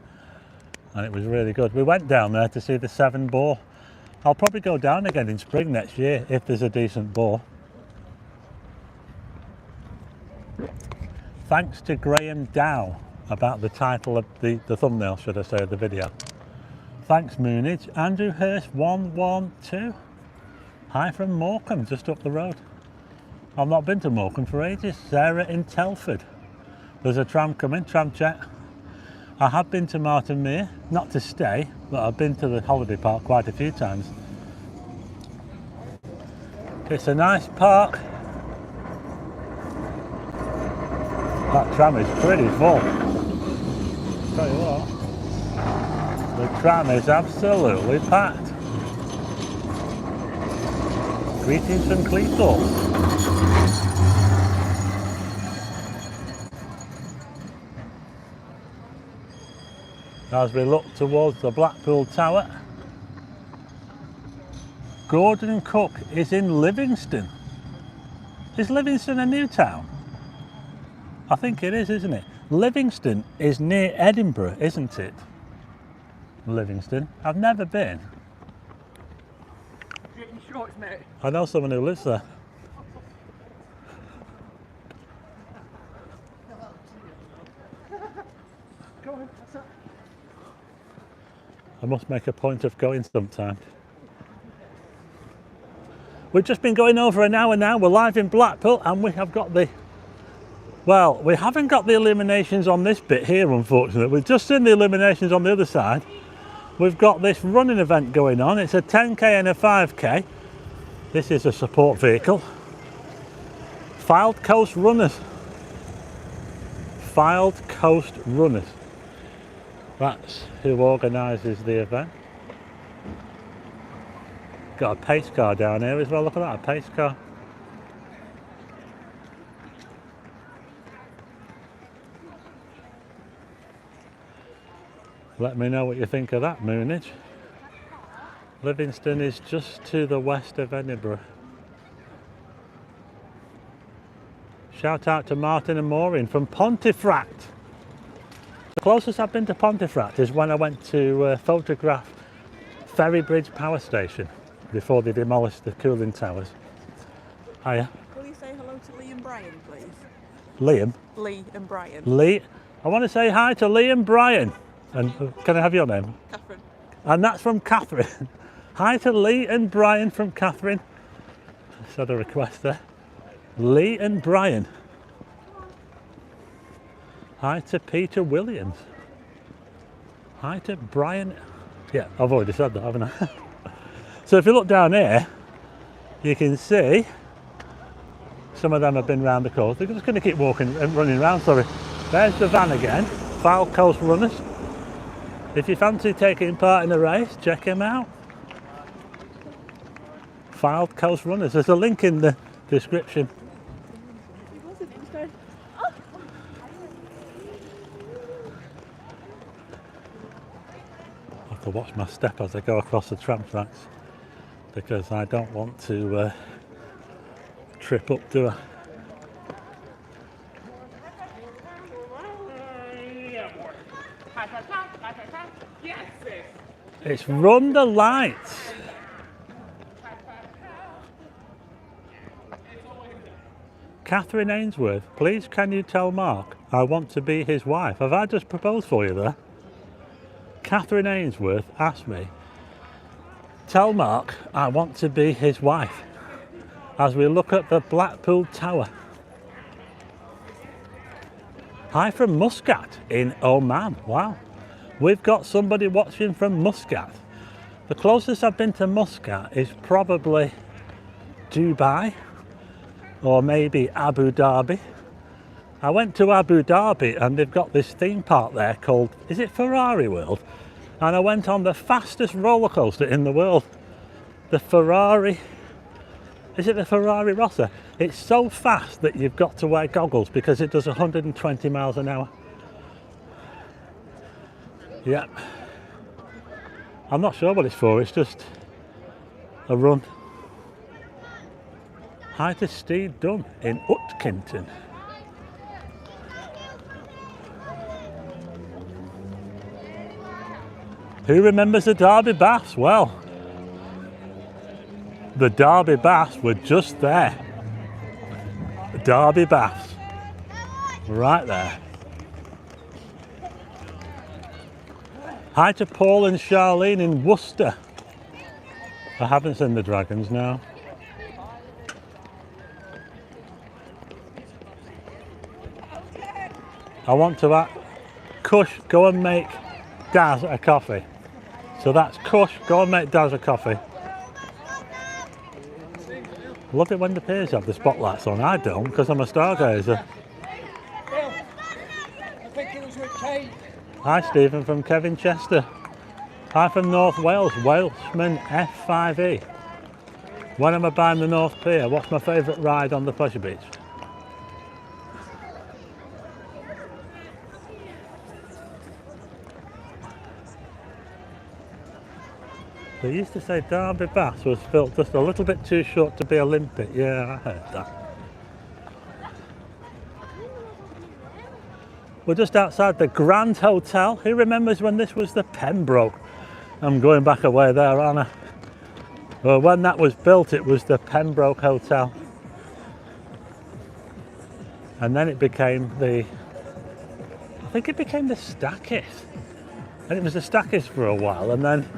And it was really good. We went down there to see the 7 boar. I'll probably go down again in spring next year if there's a decent boar. Thanks to Graham Dow about the title of the thumbnail, should I say, of the video. Thanks Moonage. Andrew Hurst 112. Hi from Morecambe, just up the road. I've not been to Morecambe for ages. Sarah in Telford. There's a tram coming, tram check. I have been to Martin Mere, not to stay, but I've been to the holiday park quite a few times. It's a nice park. That tram is pretty full. Tell you what, the tram is absolutely packed. Greetings from Cleethorpes. As we look towards the Blackpool Tower, Gordon Cook is in Livingston. Is Livingston a new town? I think it is, isn't it? Livingston is near Edinburgh, isn't it? Livingston. I've never been. Shorts, mate. I know someone who lives there. Go on, what's that? I must make a point of going sometime. We've just been going over an hour now. We're live in Blackpool and we have got the... Well, we haven't got the Illuminations on this bit here, unfortunately. We've just seen the Illuminations on the other side. We've got this running event going on. It's a 10k and a 5k. This is a support vehicle. Fylde Coast Runners. Fylde Coast Runners. That's who organises the event. Got a pace car down here as well. Look at that, a pace car. Let me know what you think of that, Moonage. Livingston is just to the west of Edinburgh. Shout out to Martin and Maureen from Pontefract. The closest I've been to Pontefract is when I went to photograph Ferrybridge Power Station before they demolished the cooling towers. Hiya. Will you say hello to Lee and Brian, please? Liam? Lee and Brian. Lee. I want to say hi to Lee and Brian. And can I have your name? Catherine. And that's from Catherine. Hi to Lee and Brian from Catherine. I said a request there. Lee and Brian. Hi to Peter Williams. Hi to Brian. Yeah, I've already said that, haven't I? So if you look down here, you can see some of them have been round the coast. They're just going to keep walking and running around, sorry. There's the van again, Fylde Coast Runners. If you fancy taking part in a race, check him out. Fylde Coast Runners. There's a link in the description. He wasn't, he was going, I have to watch my step as I go across the tram tracks because I don't want to trip up, do I? It's Run the Lights. Catherine Ainsworth, please can you tell Mark I want to be his wife? Have I just proposed for you there? Catherine Ainsworth asked me, tell Mark I want to be his wife as we look at the Blackpool Tower. Hi from Muscat in Oman. Wow. We've got somebody watching from Muscat. The closest I've been to Muscat is probably Dubai or maybe Abu Dhabi. I went to Abu Dhabi and they've got this theme park there called, is it Ferrari World? And I went on the fastest roller coaster in the world. The Ferrari, is it the Ferrari Rossa? It's so fast that you've got to wear goggles because it does 120 miles an hour. Yeah. I'm not sure what it's for, it's just a run. Hi to Steve Dunn in Utkinton. Who remembers the Derby Baths? Well, the Derby Baths were just there. The Derby Baths, right there. Hi to Paul and Charlene in Worcester. I haven't seen the dragons now. I want to ask Kush, go and make Daz a coffee. So that's Kush, go and make Daz a coffee. Love it when the peers have the spotlights on. I don't, because I'm a stargazer. Hi Stephen from Kevin Chester. Hi from North Wales, Welshman F5E. When am I buying the North Pier? What's my favourite ride on the pleasure beach? They used to say Derby Baths was built just a little bit too short to be Olympic. Yeah, I heard that. We're just outside the Grand Hotel. Who remembers when this was the Pembroke? I'm going back away there, aren't I? Well, when that was built, it was the Pembroke Hotel. And then it became the, I think it became the Stackis. And it was the Stackis for a while, and then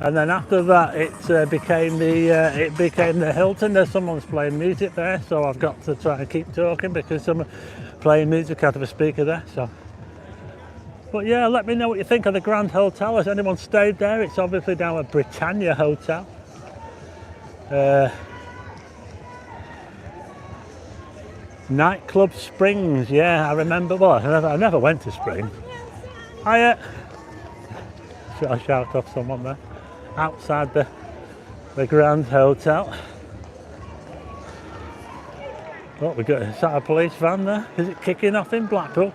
after that it became the Hilton. There's someone's playing music there, so I've got to try and keep talking because someone's playing music out of a speaker there. So, but yeah, let me know what you think of the Grand Hotel. Has anyone stayed there? It's obviously now a Britannia Hotel. Nightclub Springs, yeah, I remember. Well, I never went to Springs. Should I shout off someone there? Outside the Grand Hotel. Oh, we've got a police van there. Is it kicking off in Blackpool?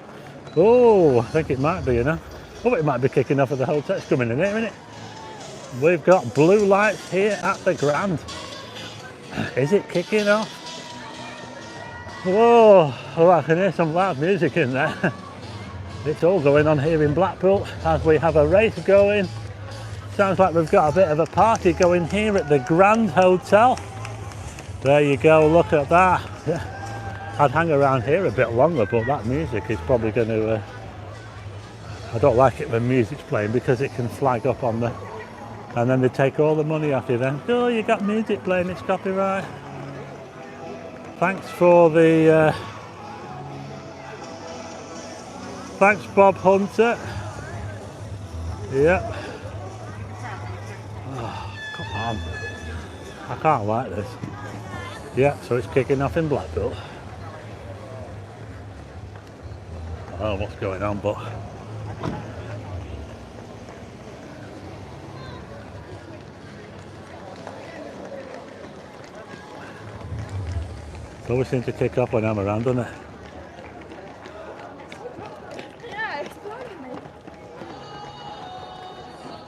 Oh, I think it might be, you know. Oh, it might be kicking off at the hotel. It's coming in here, isn't it? We've got blue lights here at the Grand. Is it kicking off? Whoa, oh, I can hear some loud music in there. It's all going on here in Blackpool as we have a race going. Sounds like we've got a bit of a party going here at the Grand Hotel. There you go, look at that. Yeah. I'd hang around here a bit longer, but that music is probably going to... I don't like it when music's playing because it can flag up on the... And then they take all the money off you then. Oh, you got music playing, it's copyright. Thanks for the... Thanks, Bob Hunter. Yep. Oh, come on. I can't like this. Yeah, so it's kicking off in Blackpool. I don't know what's going on, but... It always seems to kick off when I'm around, doesn't it?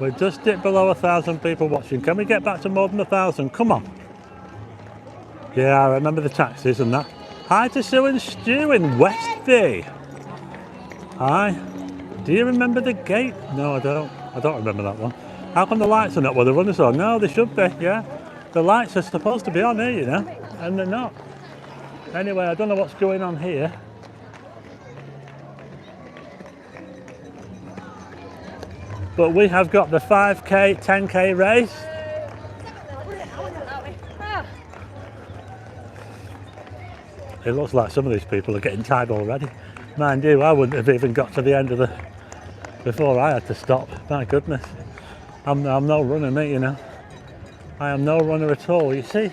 We're just dipped below 1,000 people watching. Can we get back to more than 1,000? Come on. Yeah, I remember the taxis and that. Hi to Sue and Stu in Westby. Hi. Do you remember the gate? No, I don't. I don't remember that one. How come the lights are not where the runners are? No, they should be, yeah. The lights are supposed to be on here, you know, and they're not. Anyway, I don't know what's going on here. But we have got the 5k, 10k race. It looks like some of these people are getting tired already. Mind you, I wouldn't have even got to the end of the before I had to stop. My goodness. I'm no runner, mate, you know. I am no runner at all. You see,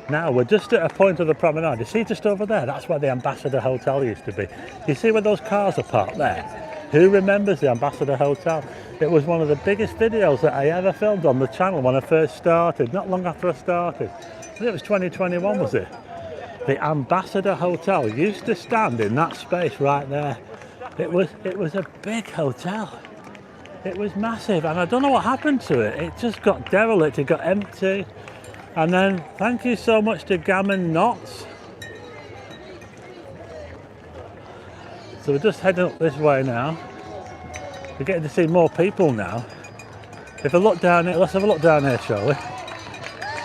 now we're just at a point of the promenade. You see just over there? That's where the Ambassador Hotel used to be. You see where those cars are parked there? Who remembers the Ambassador Hotel? It was one of the biggest videos that I ever filmed on the channel when I first started, not long after I started. I think it was 2021, was it? The Ambassador Hotel used to stand in that space right there. It was a big hotel. It was massive, and I don't know what happened to it. It just got derelict, it got empty. And then thank you so much to Gammon Knots. So we're just heading up this way now. We're getting to see more people now. If I look down here, let's have a look down here, shall we?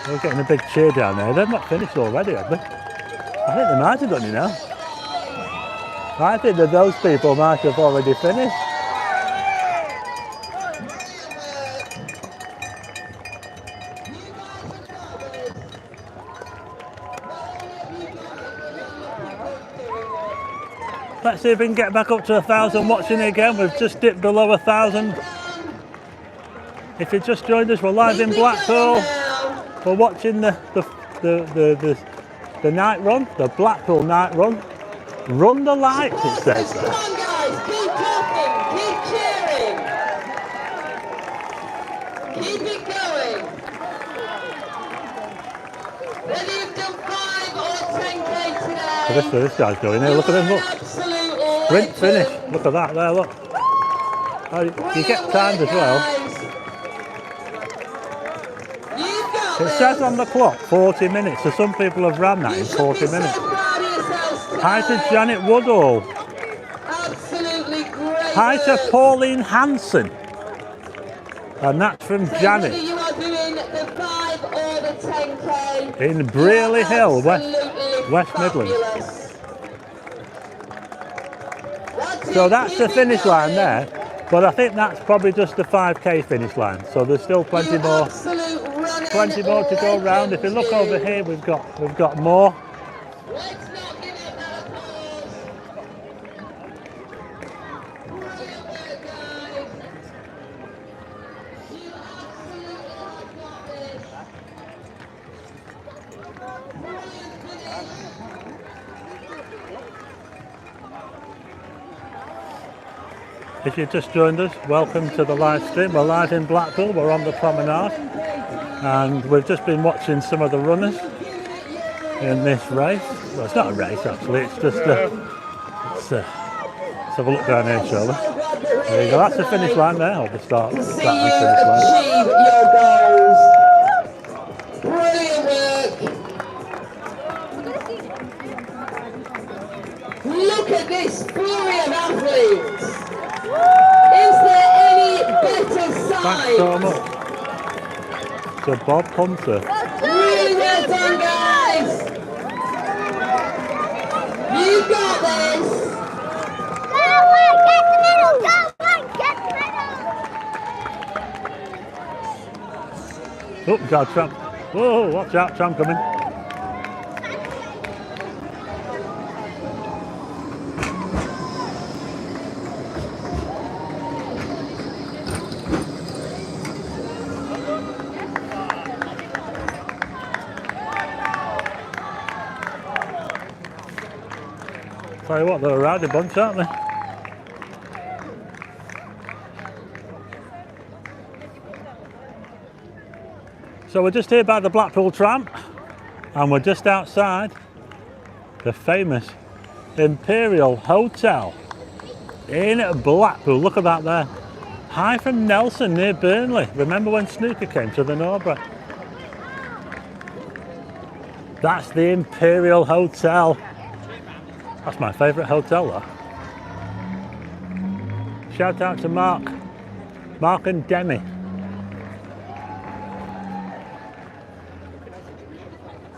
We're getting a big cheer down there. They've not finished already, have they? I think they might have done, you know. I think that those people might have already finished. Let's see if we can get back up to 1,000 watching again. We've just dipped below 1,000. If you just joined us, we're live in Blackpool. We're watching the night run, the Blackpool night run. Run the lights, it says there. Come on guys, keep talking, keep cheering. Keep it going. Whether you've done 5 or 10k today. So this guy's going here, look at him, look. Sprint finish, look at that there, look. Oh, you get timed as well. It says on the clock 40 minutes, so some people have ran that in 40 minutes. Hi to Janet Woodall. Absolutely great. Hi to Pauline Hanson. And that's from Janet. You are doing the 5 or the 10k. In Brearley Hill, West Midlands. So that's the finish line there, but I think that's probably just the 5k finish line. So there's still plenty more to go round. If you look over here, we've got more. Let's not give up that applause. Brilliant work, guys. You absolutely have got this. Brilliant finish. If you've just joined us, welcome to the live stream. We're live in Blackpool, we're on the Promenade, and we've just been watching some of the runners in this race. Well, it's not a race actually, it's just let's have a look down here, shall we? There you go, that's the finish line there, or the start and finish line. Achieve your goals. Brilliant work. Look at this flurry of athletes. Is there any better Thanks side? so much to Bob Hunter. Really well done, guys. You got this. Oh, God, tramp. Whoa, watch out, tramp coming. Tell you what, they're a rowdy bunch, aren't they? So we're just here by the Blackpool tram, and we're just outside the famous Imperial Hotel in Blackpool. Look at that there. Hi from Nelson near Burnley. Remember when Snooker came to the Norbury? That's the Imperial Hotel. That's my favourite hotel, that. Shout out to Mark and Demi.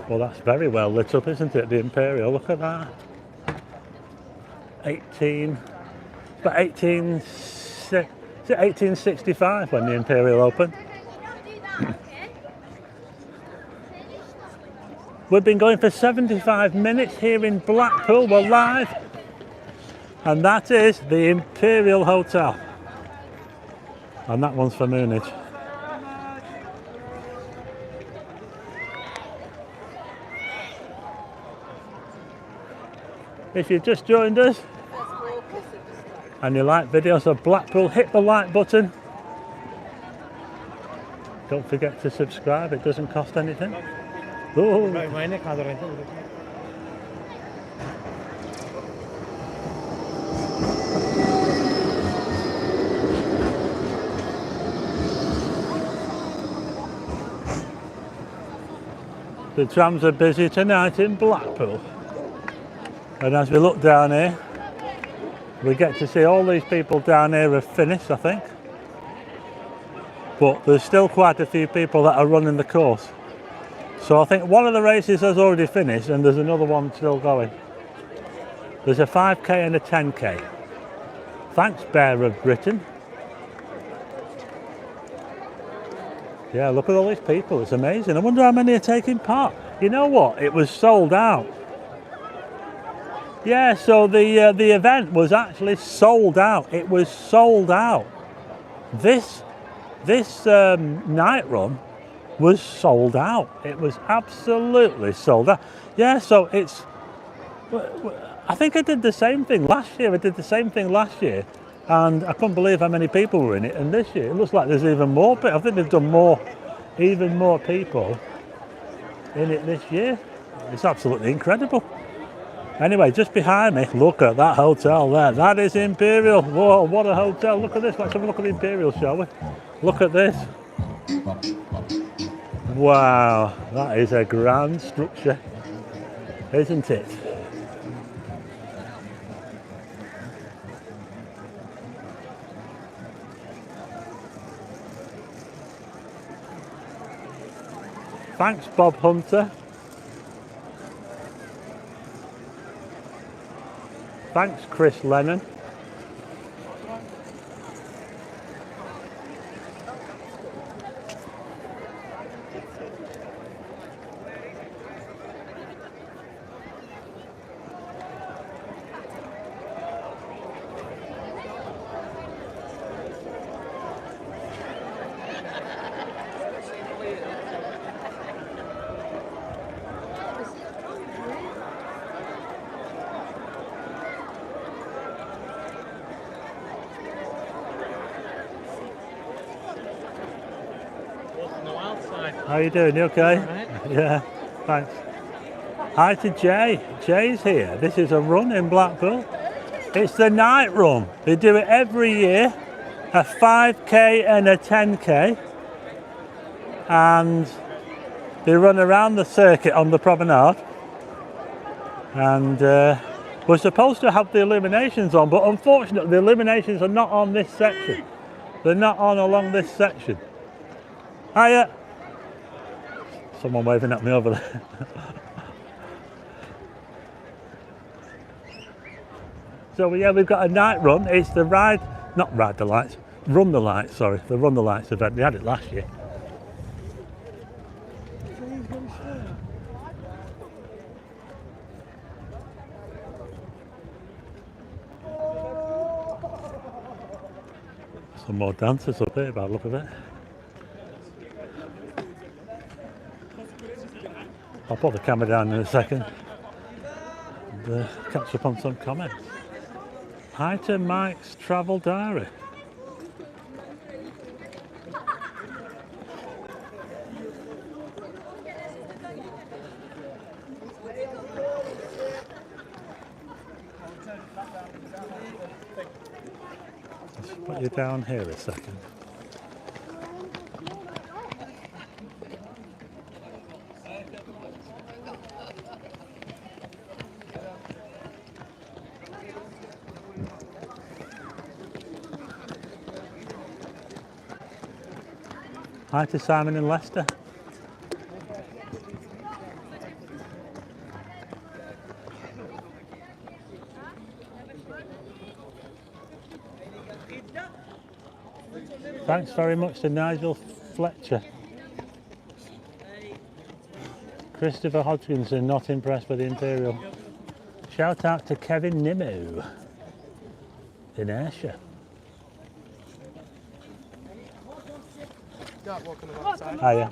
Well, that's very well lit up, isn't it, the Imperial? Look at that. 1865 when the Imperial opened. We've been going for 75 minutes here in Blackpool. We're live. And that is the Imperial Hotel. And that one's for Moonage. If you've just joined us and you like videos of Blackpool, hit the like button. Don't forget to subscribe, it doesn't cost anything. Oh. The trams are busy tonight in Blackpool. And as we look down here, we get to see all these people down here have finished, I think. But there's still quite a few people that are running the course. So I think one of the races has already finished and there's another one still going. There's a 5k and a 10k. Thanks, Bear of Britain. Yeah, look at all these people, it's amazing. I wonder how many are taking part. You know what, it was sold out. Yeah, so the event was actually sold out. It was sold out. This night run was sold out. It was absolutely sold out. Yeah, so it's, I think I did the same thing last year. And I couldn't believe how many people were in it. And this year, it looks like there's even more people. I think they've done even more people in it this year. It's absolutely incredible. Anyway, just behind me, look at that hotel there. That is Imperial. Whoa, what a hotel. Look at this. Let's have a look at the Imperial, shall we? Look at this. Wow, that is a grand structure, isn't it? Thanks, Bob Hunter. Thanks, Chris Lennon. How you doing? You okay? Right. Yeah, thanks. Hi to Jay. Jay's here. This is a run in Blackpool. It's the night run. They do it every year. A 5k and a 10k. And they run around the circuit on the Promenade. And we're supposed to have the Illuminations on, but unfortunately the Illuminations are not on this section. They're not on along this section. Hiya. Someone waving at me over there. So yeah, we've got a night run. It's the run the lights event. They had it last year. Some more dancers up here by the look of it. I'll put the camera down in a second and catch up on some comments. Hi to Mike's Travel Diary. Let's put you down here a second. Hi to Simon in Leicester. Thanks very much to Nigel Fletcher. Christopher Hodgkinson, not impressed with the Imperial. Shout out to Kevin Nimmo. inertia. Yeah, walking on that side. Oh yeah.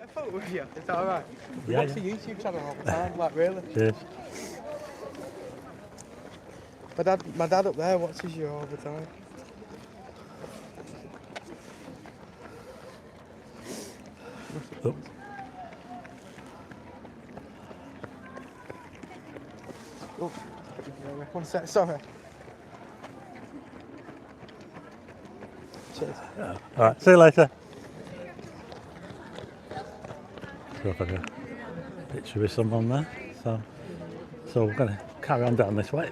A photo with you, is that alright? We Yeah, watch the YouTube channel all the time, like really. Cheers. My dad up there watches you all the time. Oh. Oh, 1 sec, sorry. Cheers. All right, see you later. So if I can picture with someone there. So we're going to carry on down this way.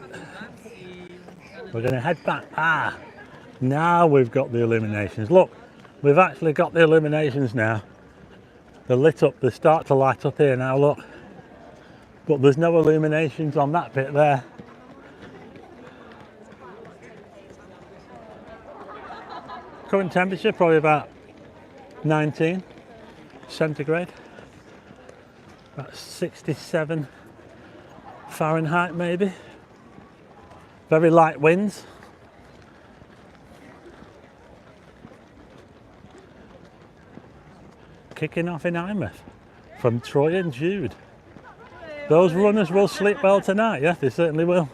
We're going to head back. Ah, now we've got the illuminations. Look, we've actually got the illuminations now. They're lit up, they start to light up here now, look. But there's no illuminations on that bit there. Current temperature probably about 19 centigrade. About 67 Fahrenheit maybe. Very light winds. Kicking off in Eyemouth from Troy and Jude. Those runners will sleep well tonight, yes, they certainly will.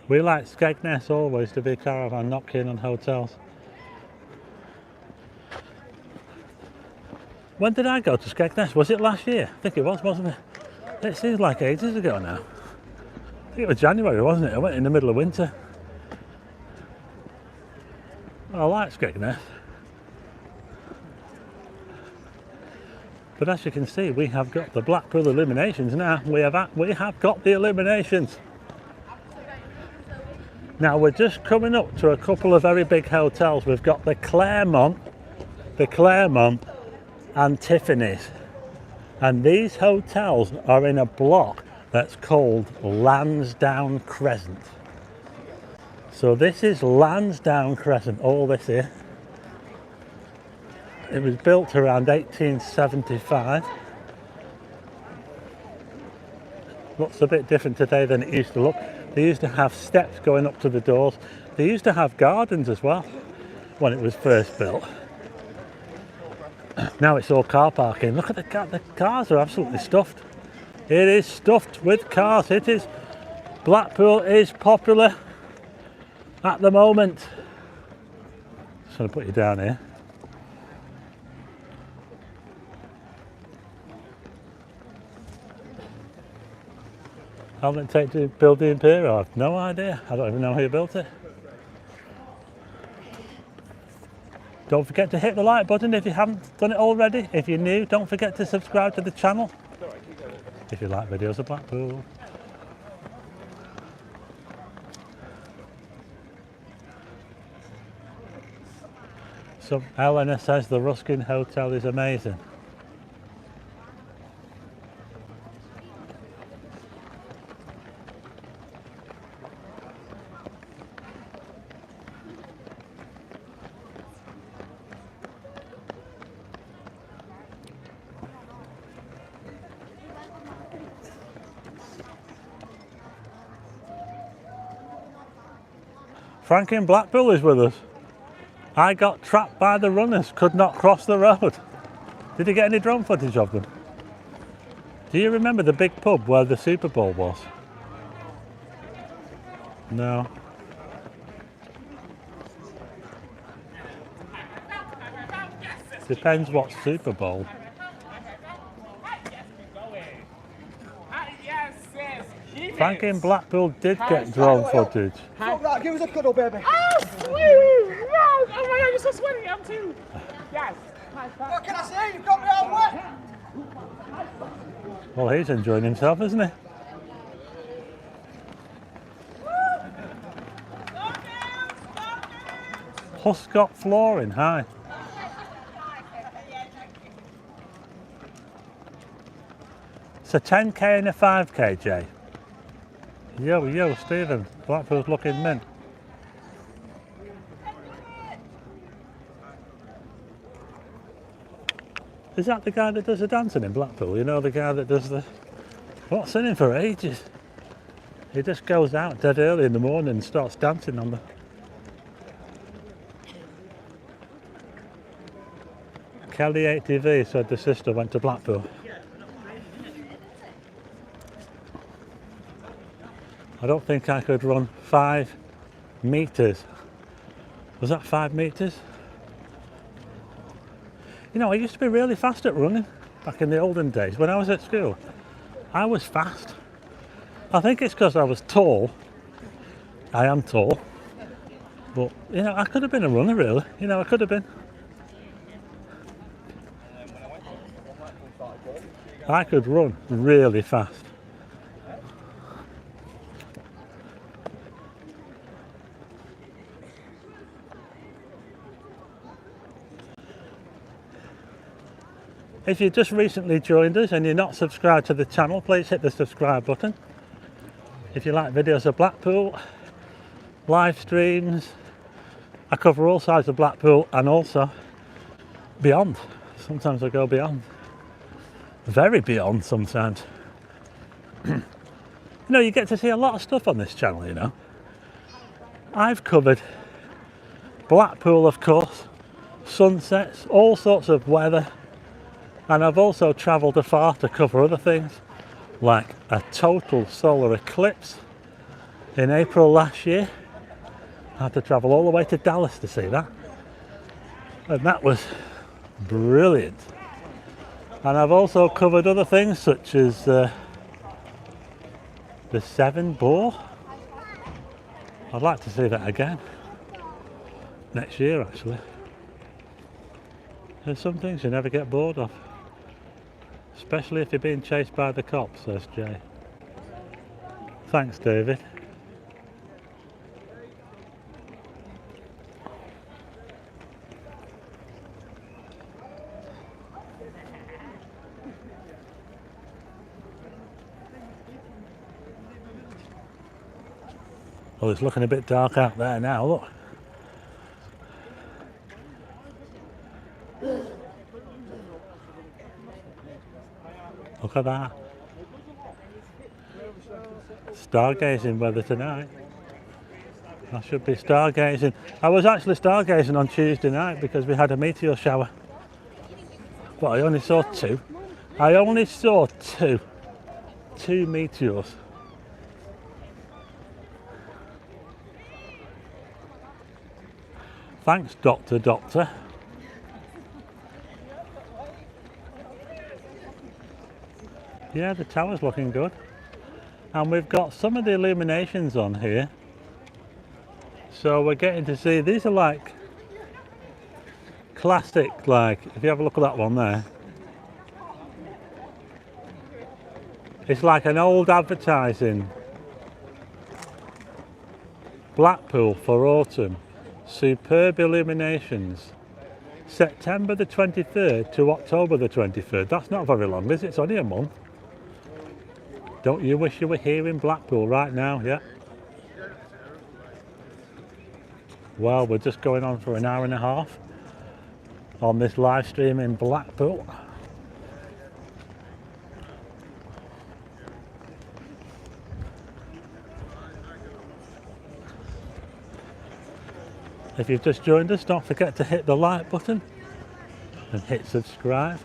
We like Skegness always to be a caravan, not keen on hotels. When did I go to Skegness? Was it last year? I think it was, wasn't it? It seems like ages ago now. I think it was January, wasn't it? I went in the middle of winter. I like Skegness. But as you can see, we have got the Blackpool Illuminations now. We have got the Illuminations. Now we're just coming up to a couple of very big hotels. We've got the Claremont and Tiffany's. And these hotels are in a block that's called Lansdowne Crescent. So this is Lansdowne Crescent, all this here. It was built around 1875. Looks a bit different today than it used to look. They used to have steps going up to the doors. They used to have gardens as well when it was first built. Now it's all car parking. Look at the cars are absolutely stuffed. It is stuffed with cars. It is. Blackpool is popular at the moment. Just going to put you down here. How long did it take to build the Imperial? I have no idea. I don't even know who built it. Don't forget to hit the like button if you haven't done it already. If you're new, don't forget to subscribe to the channel if you like videos of Blackpool. So Eleanor says the Ruskin Hotel is amazing. Frankie in Blackpool is with us. I got trapped by the runners, could not cross the road. Did you get any drone footage of them? Do you remember the big pub where the Super Bowl was? No. Depends what Super Bowl. Frankie in Blackpool did get drone footage. Right, give us a cuddle, baby. Oh, sweet! Wow! Oh my god, you're so sweaty, I'm too. Yes. What can I say? You've got me all wet. Well, he's enjoying himself, isn't he? Huscott flooring, hi. It's a 10k and a 5k, Jay. Yo, Stephen. Blackpool's looking mint. Is that the guy that does the dancing in Blackpool? You know, the guy that does the... What's in him for ages? He just goes out dead early in the morning and starts dancing on the... Kelly 8TV said the sister went to Blackpool. I don't think I could run 5 metres. Was that 5 metres? You know, I used to be really fast at running back in the olden days. When I was at school, I was fast. I think it's because I was tall. I am tall. But, you know, I could have been a runner, really. You know, I could have been. I could run really fast. If you've just recently joined us and you're not subscribed to the channel, please hit the subscribe button. If you like videos of Blackpool, live streams, I cover all sides of Blackpool and also beyond. Sometimes I go beyond. Very beyond sometimes. You know, you get to see a lot of stuff on this channel, you know. I've covered Blackpool, of course, sunsets, all sorts of weather. And I've also travelled afar to cover other things, like a total solar eclipse in April last year. I had to travel all the way to Dallas to see that. And that was brilliant. And I've also covered other things such as the Seven Boar. I'd like to see that again. Next year, actually. There's some things you never get bored of. Especially if you're being chased by the cops, says Jay. Thanks, David. Well, it's looking a bit dark out there now, look. Look at that. Stargazing weather tonight. I should be stargazing. I was actually stargazing on Tuesday night because we had a meteor shower. But I only saw 2. I only saw 2. 2 meteors. Thanks, Doctor. Yeah, the tower's looking good. And we've got some of the illuminations on here. So we're getting to see, these are like classic, like, if you have a look at that one there. It's like an old advertising. Blackpool for autumn. Superb illuminations. September the 23rd to October the 23rd. That's not very long, is it? It's only a month. Don't you wish you were here in Blackpool right now? Yeah. Well, we're just going on for an hour and a half on this live stream in Blackpool. If you've just joined us, don't forget to hit the like button and hit subscribe.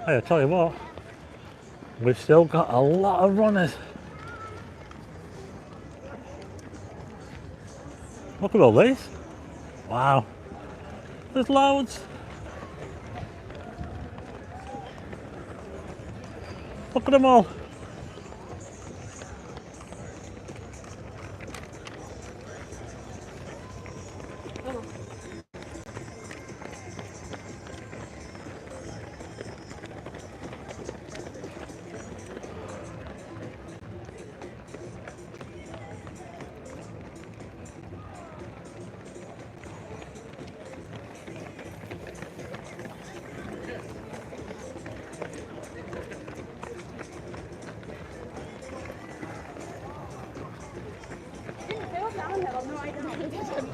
Hey, I tell you what, we've still got a lot of runners. Look at all these. Wow. There's loads. Look at them all.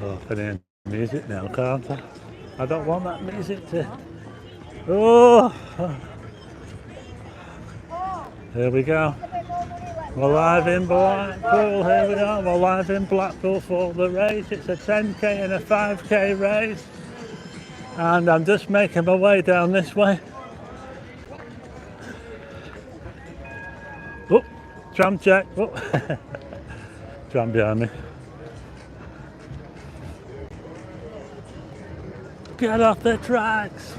Oh, I can hear music now, can't I? I don't want that music to... Oh! Here we go. We're live in Blackpool, here we go. We're live in Blackpool for the race. It's a 10k and a 5k race. And I'm just making my way down this way. Oh, tram check. Oh. Tram behind me. Get off the tracks.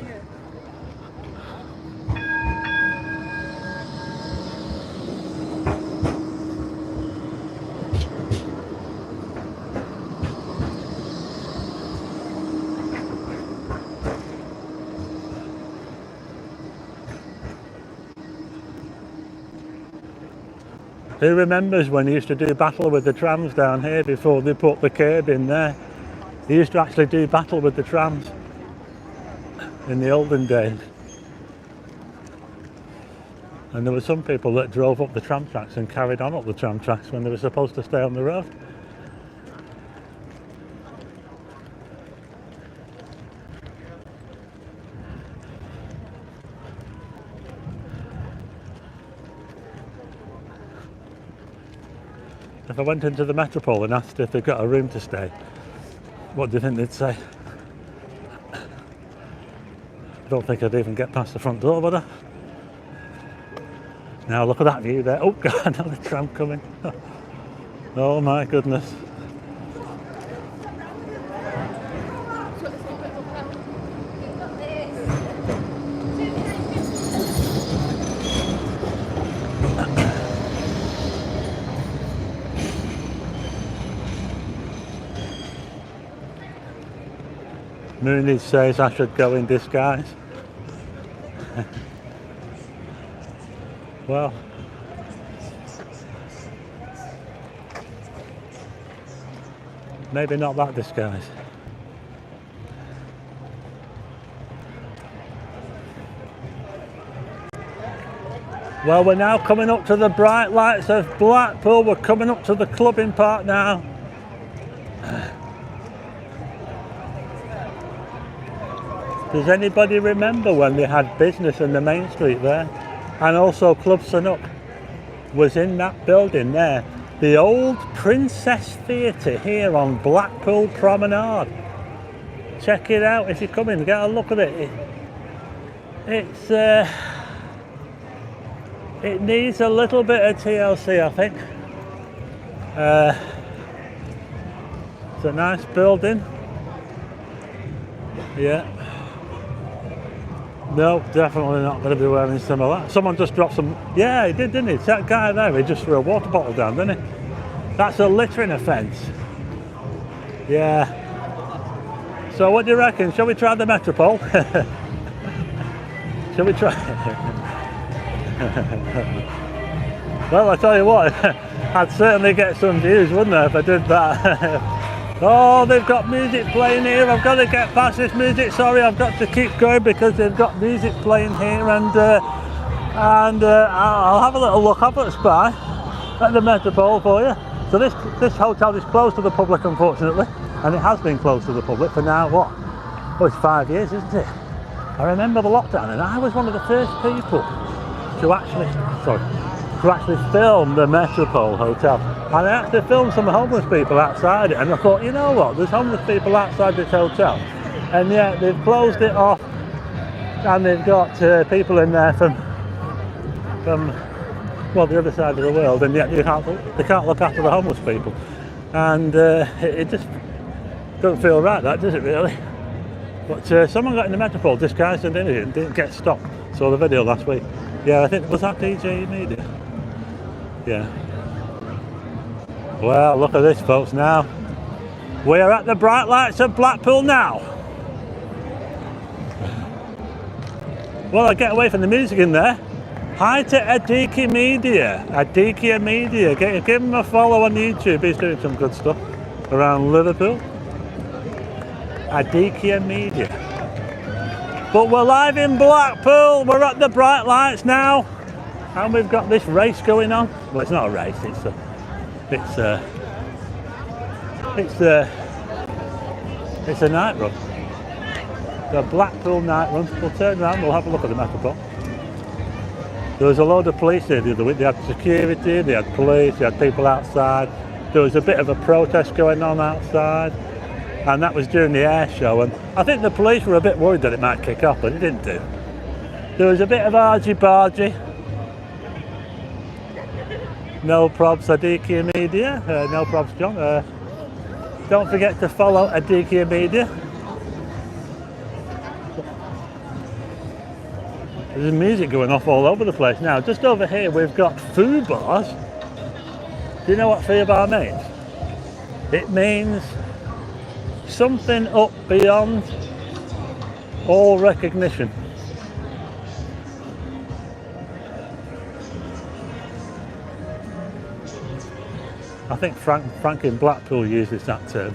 Who remembers when you used to do battle with the trams down here before they put the curb in there? They used to actually do battle with the trams in the olden days. And there were some people that drove up the tram tracks and carried on up the tram tracks when they were supposed to stay on the road. If I went into the Metropole and asked if they've got a room to stay, what do you think they'd say? I don't think I'd even get past the front door, would I? Now look at that view there. Oh God, another tram coming. Oh my goodness. Mooney says I should go in disguise. Well, maybe not that disguise. Well, we're now coming up to the bright lights of Blackpool. We're coming up to the clubbing part now. Does anybody remember when they had business in the main street there? And also Club Sanook was in that building there. The old Princess Theatre here on Blackpool Promenade. Check it out if you come in, get a look at it. It needs a little bit of TLC, I think. It's a nice building. Yeah. No, definitely not going to be wearing some of that. Someone just dropped some... Yeah, he did, didn't he? That guy there, he just threw a water bottle down, didn't he? That's a littering offence. Yeah. So what do you reckon? Shall we try the Metropole? Shall we try? Well, I tell you what, I'd certainly get some views, wouldn't I, if I did that? Oh, they've got music playing here. I've got to get past this music. Sorry, I've got to keep going because they've got music playing here, and I'll have a little look up at the spy at the Metropole for you. So this hotel is closed to the public, unfortunately, and it has been closed to the public for now, what? Oh, it's 5 years, isn't it? I remember the lockdown, and I was one of the first people to actually film the Metropole Hotel. And I actually filmed some homeless people outside it, and I thought, you know what, there's homeless people outside this hotel, and yet they've closed it off, and they've got people in there from well, the other side of the world, and yet they can't look after the homeless people. And it just doesn't feel right, that, does it really? But someone got in the Metropole disguised and didn't get stopped. Saw the video last week. Yeah, I think, was that DJ Media? Yeah. Well, look at this, folks, now. We are at the bright lights of Blackpool now. Well, I get away from the music in there. Hi to Adiki Media. Adiki Media. Give him a follow on YouTube. He's doing some good stuff around Liverpool. Adiki Media. But we're live in Blackpool. We're at the bright lights now. And we've got this race going on. Well, it's not a race. It's It's a night run. The Blackpool night run. We'll turn around, we'll have a look at the Metropole. There was a load of police here the other week. They had security, they had police, they had people outside. There was a bit of a protest going on outside. And that was during the air show. And I think the police were a bit worried that it might kick off, but it didn't do. There was a bit of argy-bargy. No probs, Adikia Media. No probs, John. Don't forget to follow Adikia Media. There's music going off all over the place. Now, just over here, we've got food bars. Do you know what food bar means? It means something up beyond all recognition. I think Frank in Blackpool uses that term.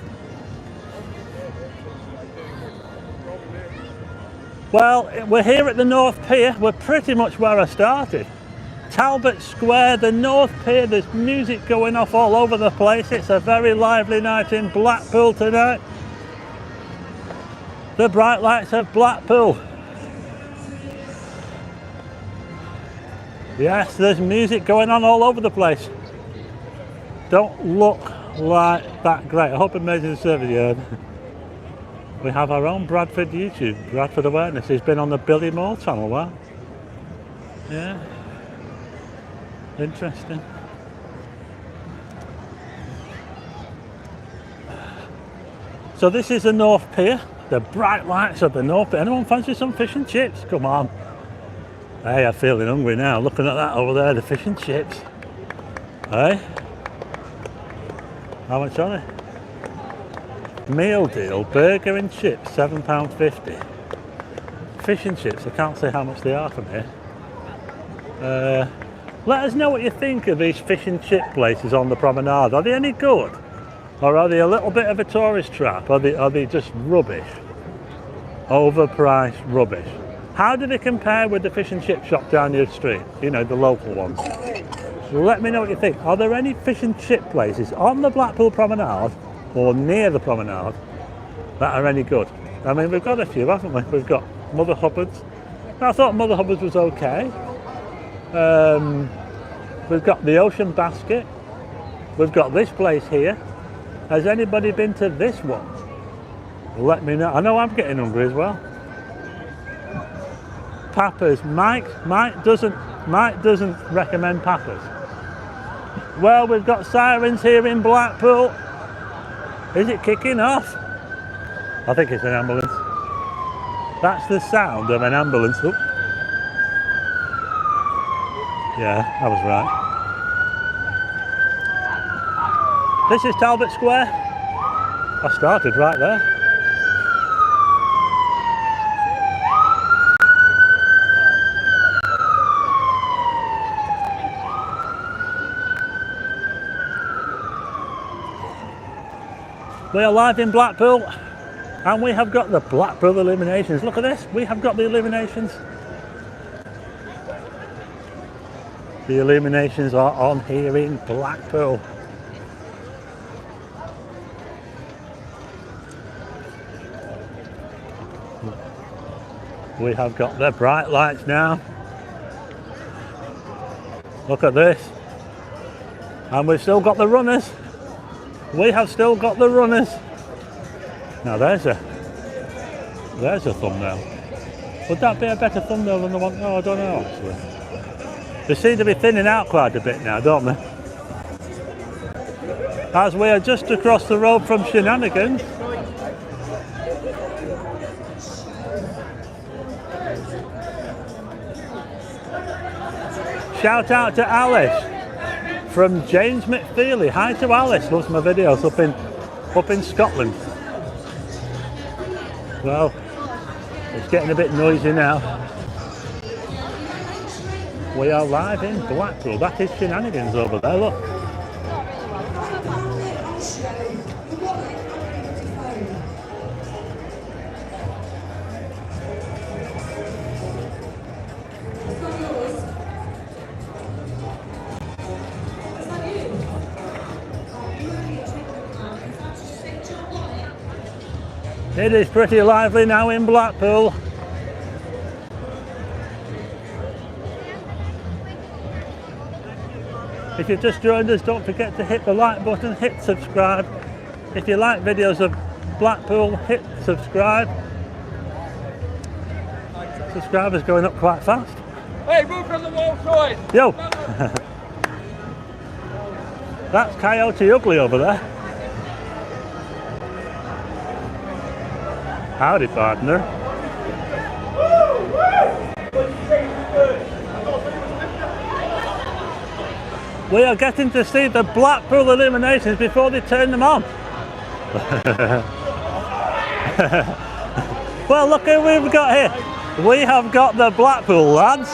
Well, we're here at the North Pier. We're pretty much where I started. Talbot Square, the North Pier, there's music going off all over the place. It's a very lively night in Blackpool tonight. The bright lights of Blackpool. Yes, there's music going on all over the place. Don't look like that great. I hope Amazing Service, yeah. We have our own Bradford YouTube, Bradford Awareness. He's been on the Billy Moore channel, wow. Yeah. Interesting. So this is the North Pier, the bright lights of the North Pier. Anyone fancy some fish and chips? Come on. Hey, I'm feeling hungry now. Looking at that over there, the fish and chips. Hey? How much are they? Meal deal, burger and chips, £7.50. Fish and chips, I can't say how much they are from here. Let us know what you think of these fish and chip places on the promenade. Are they any good? Or are they a little bit of a tourist trap? Are they just rubbish? Overpriced rubbish. How do they compare with the fish and chip shop down your street? You know, the local ones. Let me know what you think. Are there any fish and chip places on the Blackpool Promenade or near the promenade that are any good? I mean, we've got a few, haven't we? We've got Mother Hubbard's. I thought Mother Hubbard's was okay. We've got the Ocean Basket. We've got this place here. Has anybody been to this one? Let me know. I know I'm getting hungry as well. Papa's. Mike doesn't recommend Papa's. Well, we've got sirens here in Blackpool. Is it kicking off? I think it's an ambulance. That's the sound of an ambulance. Oop. Yeah, I was right. This is Talbot Square. I started right there. We are live in Blackpool and we have got the Blackpool Illuminations. Look at this, we have got the Illuminations. The Illuminations are on here in Blackpool. We have got the bright lights now. Look at this. And we've still got the runners. We have still got the runners. Now there's a thumbnail. Would that be a better thumbnail than the one? Oh, I don't know actually. They seem to be thinning out quite a bit now, don't they? As we are just across the road from Shenanigans. Shout out to Alice from James McFeely. Hi to Alice, loves my videos up in Scotland. Well, it's getting a bit noisy now. We are live in Blackpool. That is Shenanigans over there, look. It is pretty lively now in Blackpool. If you've just joined us, don't forget to hit the like button, hit subscribe. If you like videos of Blackpool, hit subscribe. Subscribers going up quite fast. Hey, move from the wall side. Yo! That's Coyote Ugly over there. Howdy, partner. We are getting to see the Blackpool Illuminations before they turn them on. Well, look who we've got here. We have got the Blackpool lads.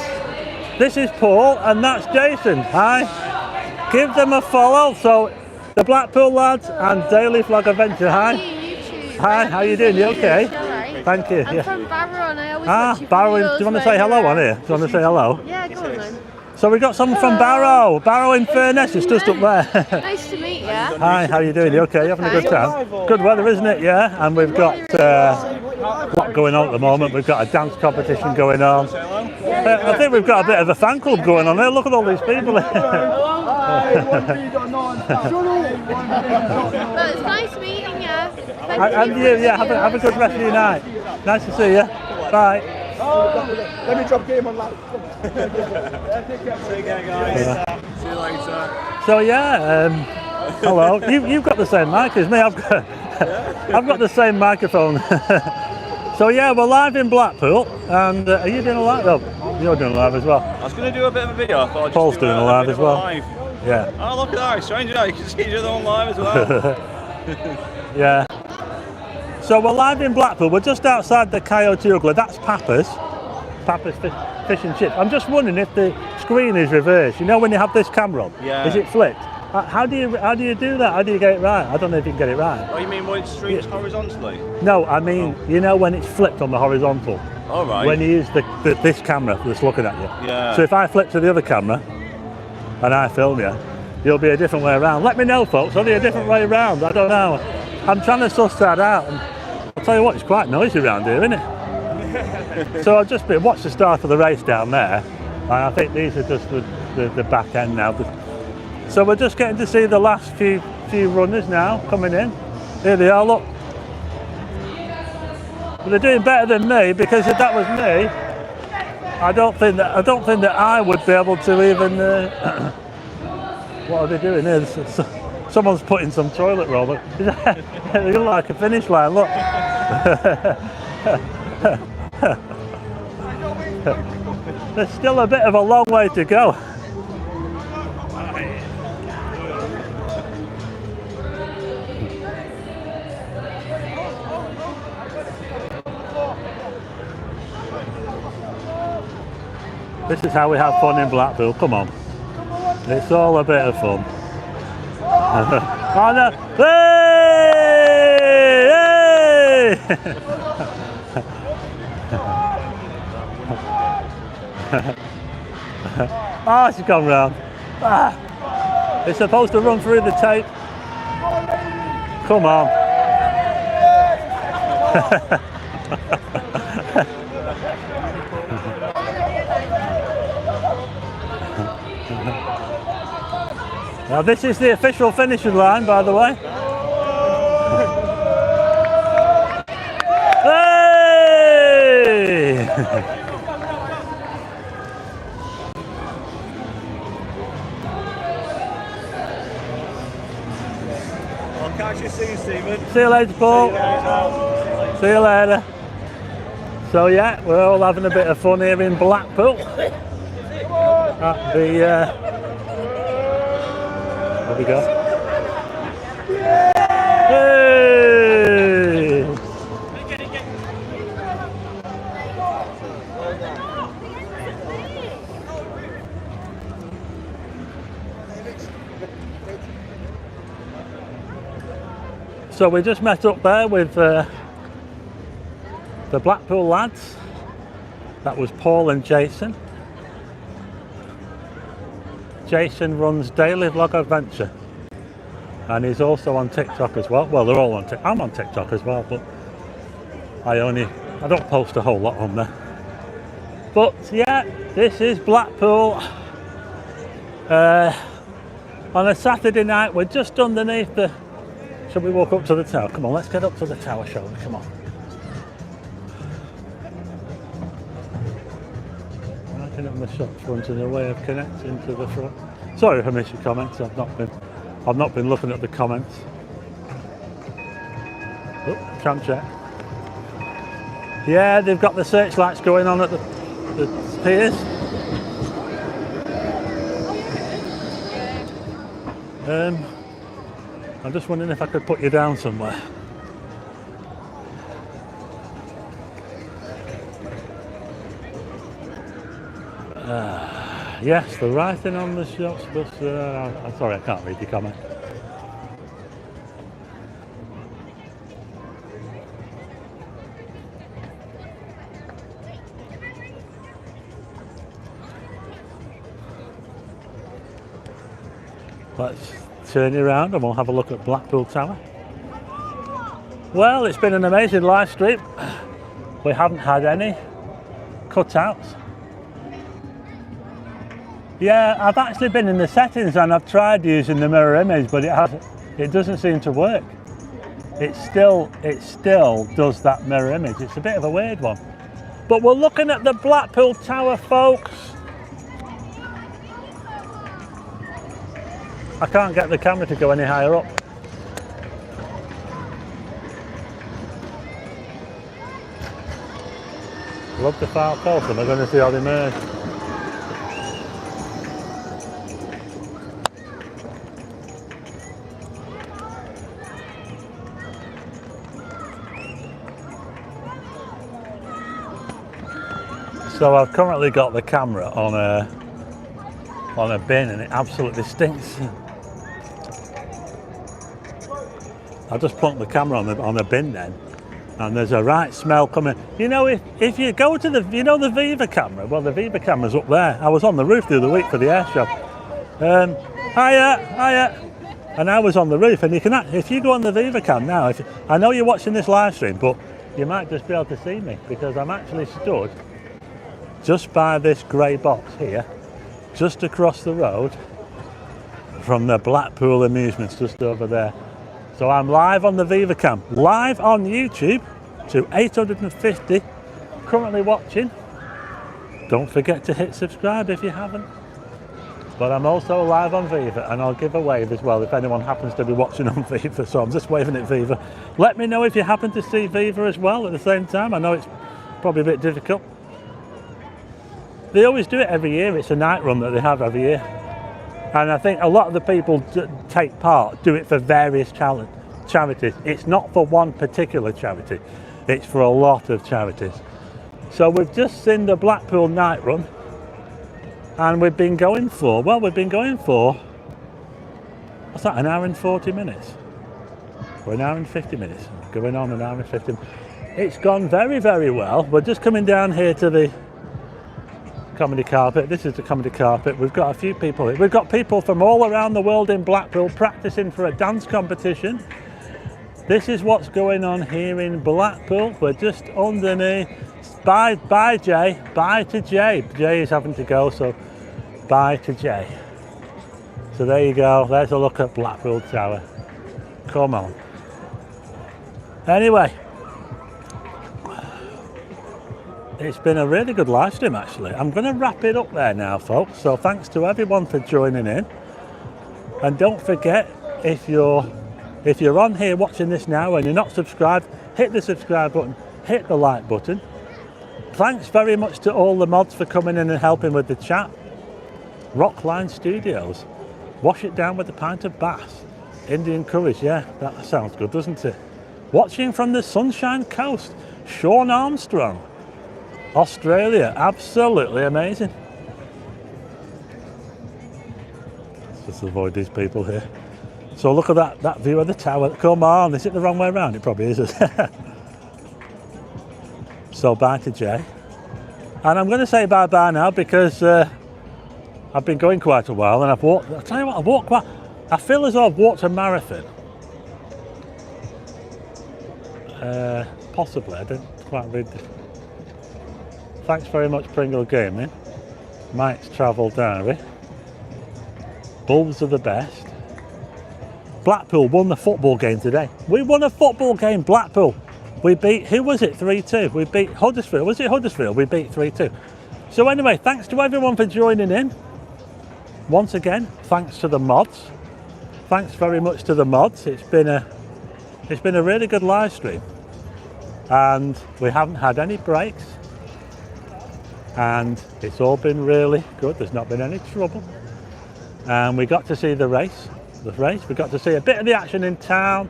This is Paul and that's Jason. Hi. Give them a follow. So, the Blackpool lads and Daily Vlog Adventure. Hi. Hi, how you doing? You okay? Thank you. I'm from Barrow and I always watch your Barrow. videos. Do you want to say hello on here? Do you want to say hello? Yeah, go on then. So we got someone from Barrow. Barrow in Furness, it's just up there. Nice to meet you. Hi, how you doing? You okay? You having a good time? Good weather, isn't it? Yeah. And we've got a lot going on at the moment. We've got a dance competition going on. I think we've got a bit of a fan club going on here. Look at all these people here. Well, it's nice meeting you. And you, yeah, have a good rest of your night. Nice to see you. Bye. Let me drop game on live. See you again, guys. See you later. So yeah, hello. You've got the same mic as me. I've got the same microphone. So yeah, we're live in Blackpool, and are you doing a live? Oh, you're doing a live as well. I was going to do a bit of a video. I thought I'd Paul's just do doing a live as well. Live. Yeah. Oh, look at that! Strange, you can see each other on live as well. Yeah. So we're live in Blackpool. We're just outside the Coyote Ugly. That's Papa's fish and chips. I'm just wondering if the screen is reversed. You know when you have this camera on? Yeah. Is it flipped? How do you do that? How do you get it right? I don't know if you can get it right. Oh, you mean when it streams horizontally? No, I mean, you know when it's flipped on the horizontal. All right. When you use this camera that's looking at you. Yeah. So if I flip to the other camera and I film you, you'll be a different way around. Let me know, folks. Are they a different way around? I don't know. I'm trying to suss that out. And I'll tell you what, it's quite noisy around here, isn't it? So I've just watched the start of the race down there, and I think these are just the back end now. So we're just getting to see the last few runners now coming in. Here they are, look. But they're doing better than me, because if that was me, I don't think that I would be able to even. What are they doing here? Someone's putting some toilet roll. They look like a finish line. Look. There's still a bit of a long way to go. This is how we have fun in Blackpool. Come on. It's all a bit of fun. Oh no! Hey! Oh, she's gone round. It's supposed to run through the tape. Come on. Now this is the official finishing line, by the way. Hey! I'll catch you soon, Stephen. See you later, Paul. See you later. So yeah, we're all having a bit of fun here in Blackpool. At the there we go. Hey! So we just met up there with the Blackpool lads. That was Paul and Jason. Jason runs Daily Vlog Adventure, and he's also on TikTok as well. Well, they're all on TikTok. I'm on TikTok as well, but I don't post a whole lot on there. But yeah, this is Blackpool. On a Saturday night, we're just underneath the... Shall we walk up to the tower? Come on, let's get up to the tower, shall we? Come on. Right on the shop front in a way of connecting to the front. Sorry if I missed your comments. I've not been looking at the comments. Oh, tram check. Yeah, they've got the searchlights going on at the piers. I'm just wondering if I could put you down somewhere. Yes, the writing on the shops, but I'm sorry, I can't read your comment. Let's turn you around and we'll have a look at Blackpool Tower. Well, it's been an amazing live stream. We haven't had any cutouts. Yeah, I've actually been in the settings and I've tried using the mirror image, but it doesn't seem to work. It still does that mirror image. It's a bit of a weird one. But we're looking at the Blackpool Tower, folks. I can't get the camera to go any higher up. Love the far coast, and we're going to see how they merge. So I've currently got the camera on a bin and it absolutely stinks. I just plunked the camera on a bin then, and there's a right smell coming. You know, if you go to the Viva camera, well, the Viva camera's up there. I was on the roof the other week for the air show. Hiya. And I was on the roof, and you can, if you go on the Viva cam now, I know you're watching this live stream, but you might just be able to see me because I'm actually stood just by this grey box here, just across the road from the Blackpool Amusements, just over there. So I'm live on the Viva cam, live on YouTube to 850 currently watching. Don't forget to hit subscribe if you haven't. But I'm also live on Viva, and I'll give a wave as well if anyone happens to be watching on Viva. So I'm just waving at Viva. Let me know if you happen to see Viva as well at the same time. I know it's probably a bit difficult. They always do it every year. It's a night run that they have every year. And I think a lot of the people take part do it for various charities. It's not for one particular charity. It's for a lot of charities. So we've just seen the Blackpool night run. And we've been going for, what's that, an hour and 40 minutes? Or an hour and 50 minutes? Going on an hour and 50 minutes. It's gone very, very well. We're just coming down here to the comedy carpet. This is the comedy carpet. We've got a few people here. We've got people from all around the world in Blackpool practicing for a dance competition. This is what's going on here in Blackpool. We're just underneath. Bye Jay, bye to Jay. Jay is having to go, so bye to Jay. So there you go, there's a look at Blackpool Tower. Come on. Anyway, it's been a really good live stream actually. I'm going to wrap it up there now, folks. So thanks to everyone for joining in. And don't forget, if you're on here watching this now and you're not subscribed, hit the subscribe button, hit the like button. Thanks very much to all the mods for coming in and helping with the chat. Rockline Studios. Wash it down with a pint of Bass. Indian curries, yeah, that sounds good, doesn't it? Watching from the Sunshine Coast. Sean Armstrong. Australia, absolutely amazing. Let's just avoid these people here. So look at that view of the tower. Come on, is it the wrong way around? It probably is. So bye to Jay. And I'm going to say bye-bye now because I've been going quite a while and I've walked, I'll tell you what, I've walked quite, I feel as though I've walked a marathon. Possibly, I don't. Thanks very much, Pringle Gaming. Mike's Travel Diary. Bulls are the best. Blackpool won the football game today. We won a football game, Blackpool. We beat, who was it, 3-2? We beat Huddersfield. Was it Huddersfield? We beat 3-2. So anyway, thanks to everyone for joining in. Once again, thanks to the mods. Thanks very much to the mods. It's been a really good live stream. And we haven't had any breaks. And it's all been really good. There's not been any trouble. And we got to see the race. We got to see a bit of the action in town.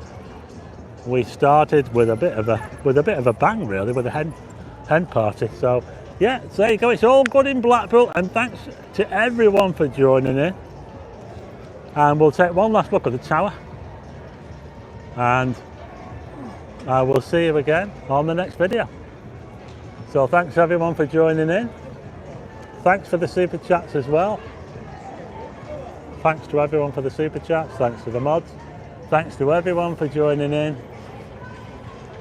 We started with a bit of a bang, really, with a hen party. So yeah, so there you go. It's all good in Blackpool, and thanks to everyone for joining in. And we'll take one last look at the tower, and I will see you again on the next video. So thanks everyone for joining in. Thanks for the super chats as well. Thanks to everyone for the super chats. Thanks to the mods. Thanks to everyone for joining in.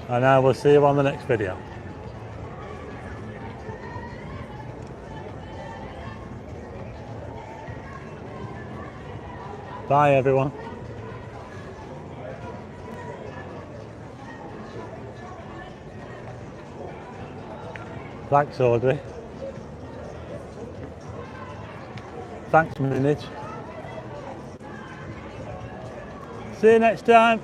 And I will see you on the next video. Bye everyone. Thanks Audrey. Thanks Minage. See you next time.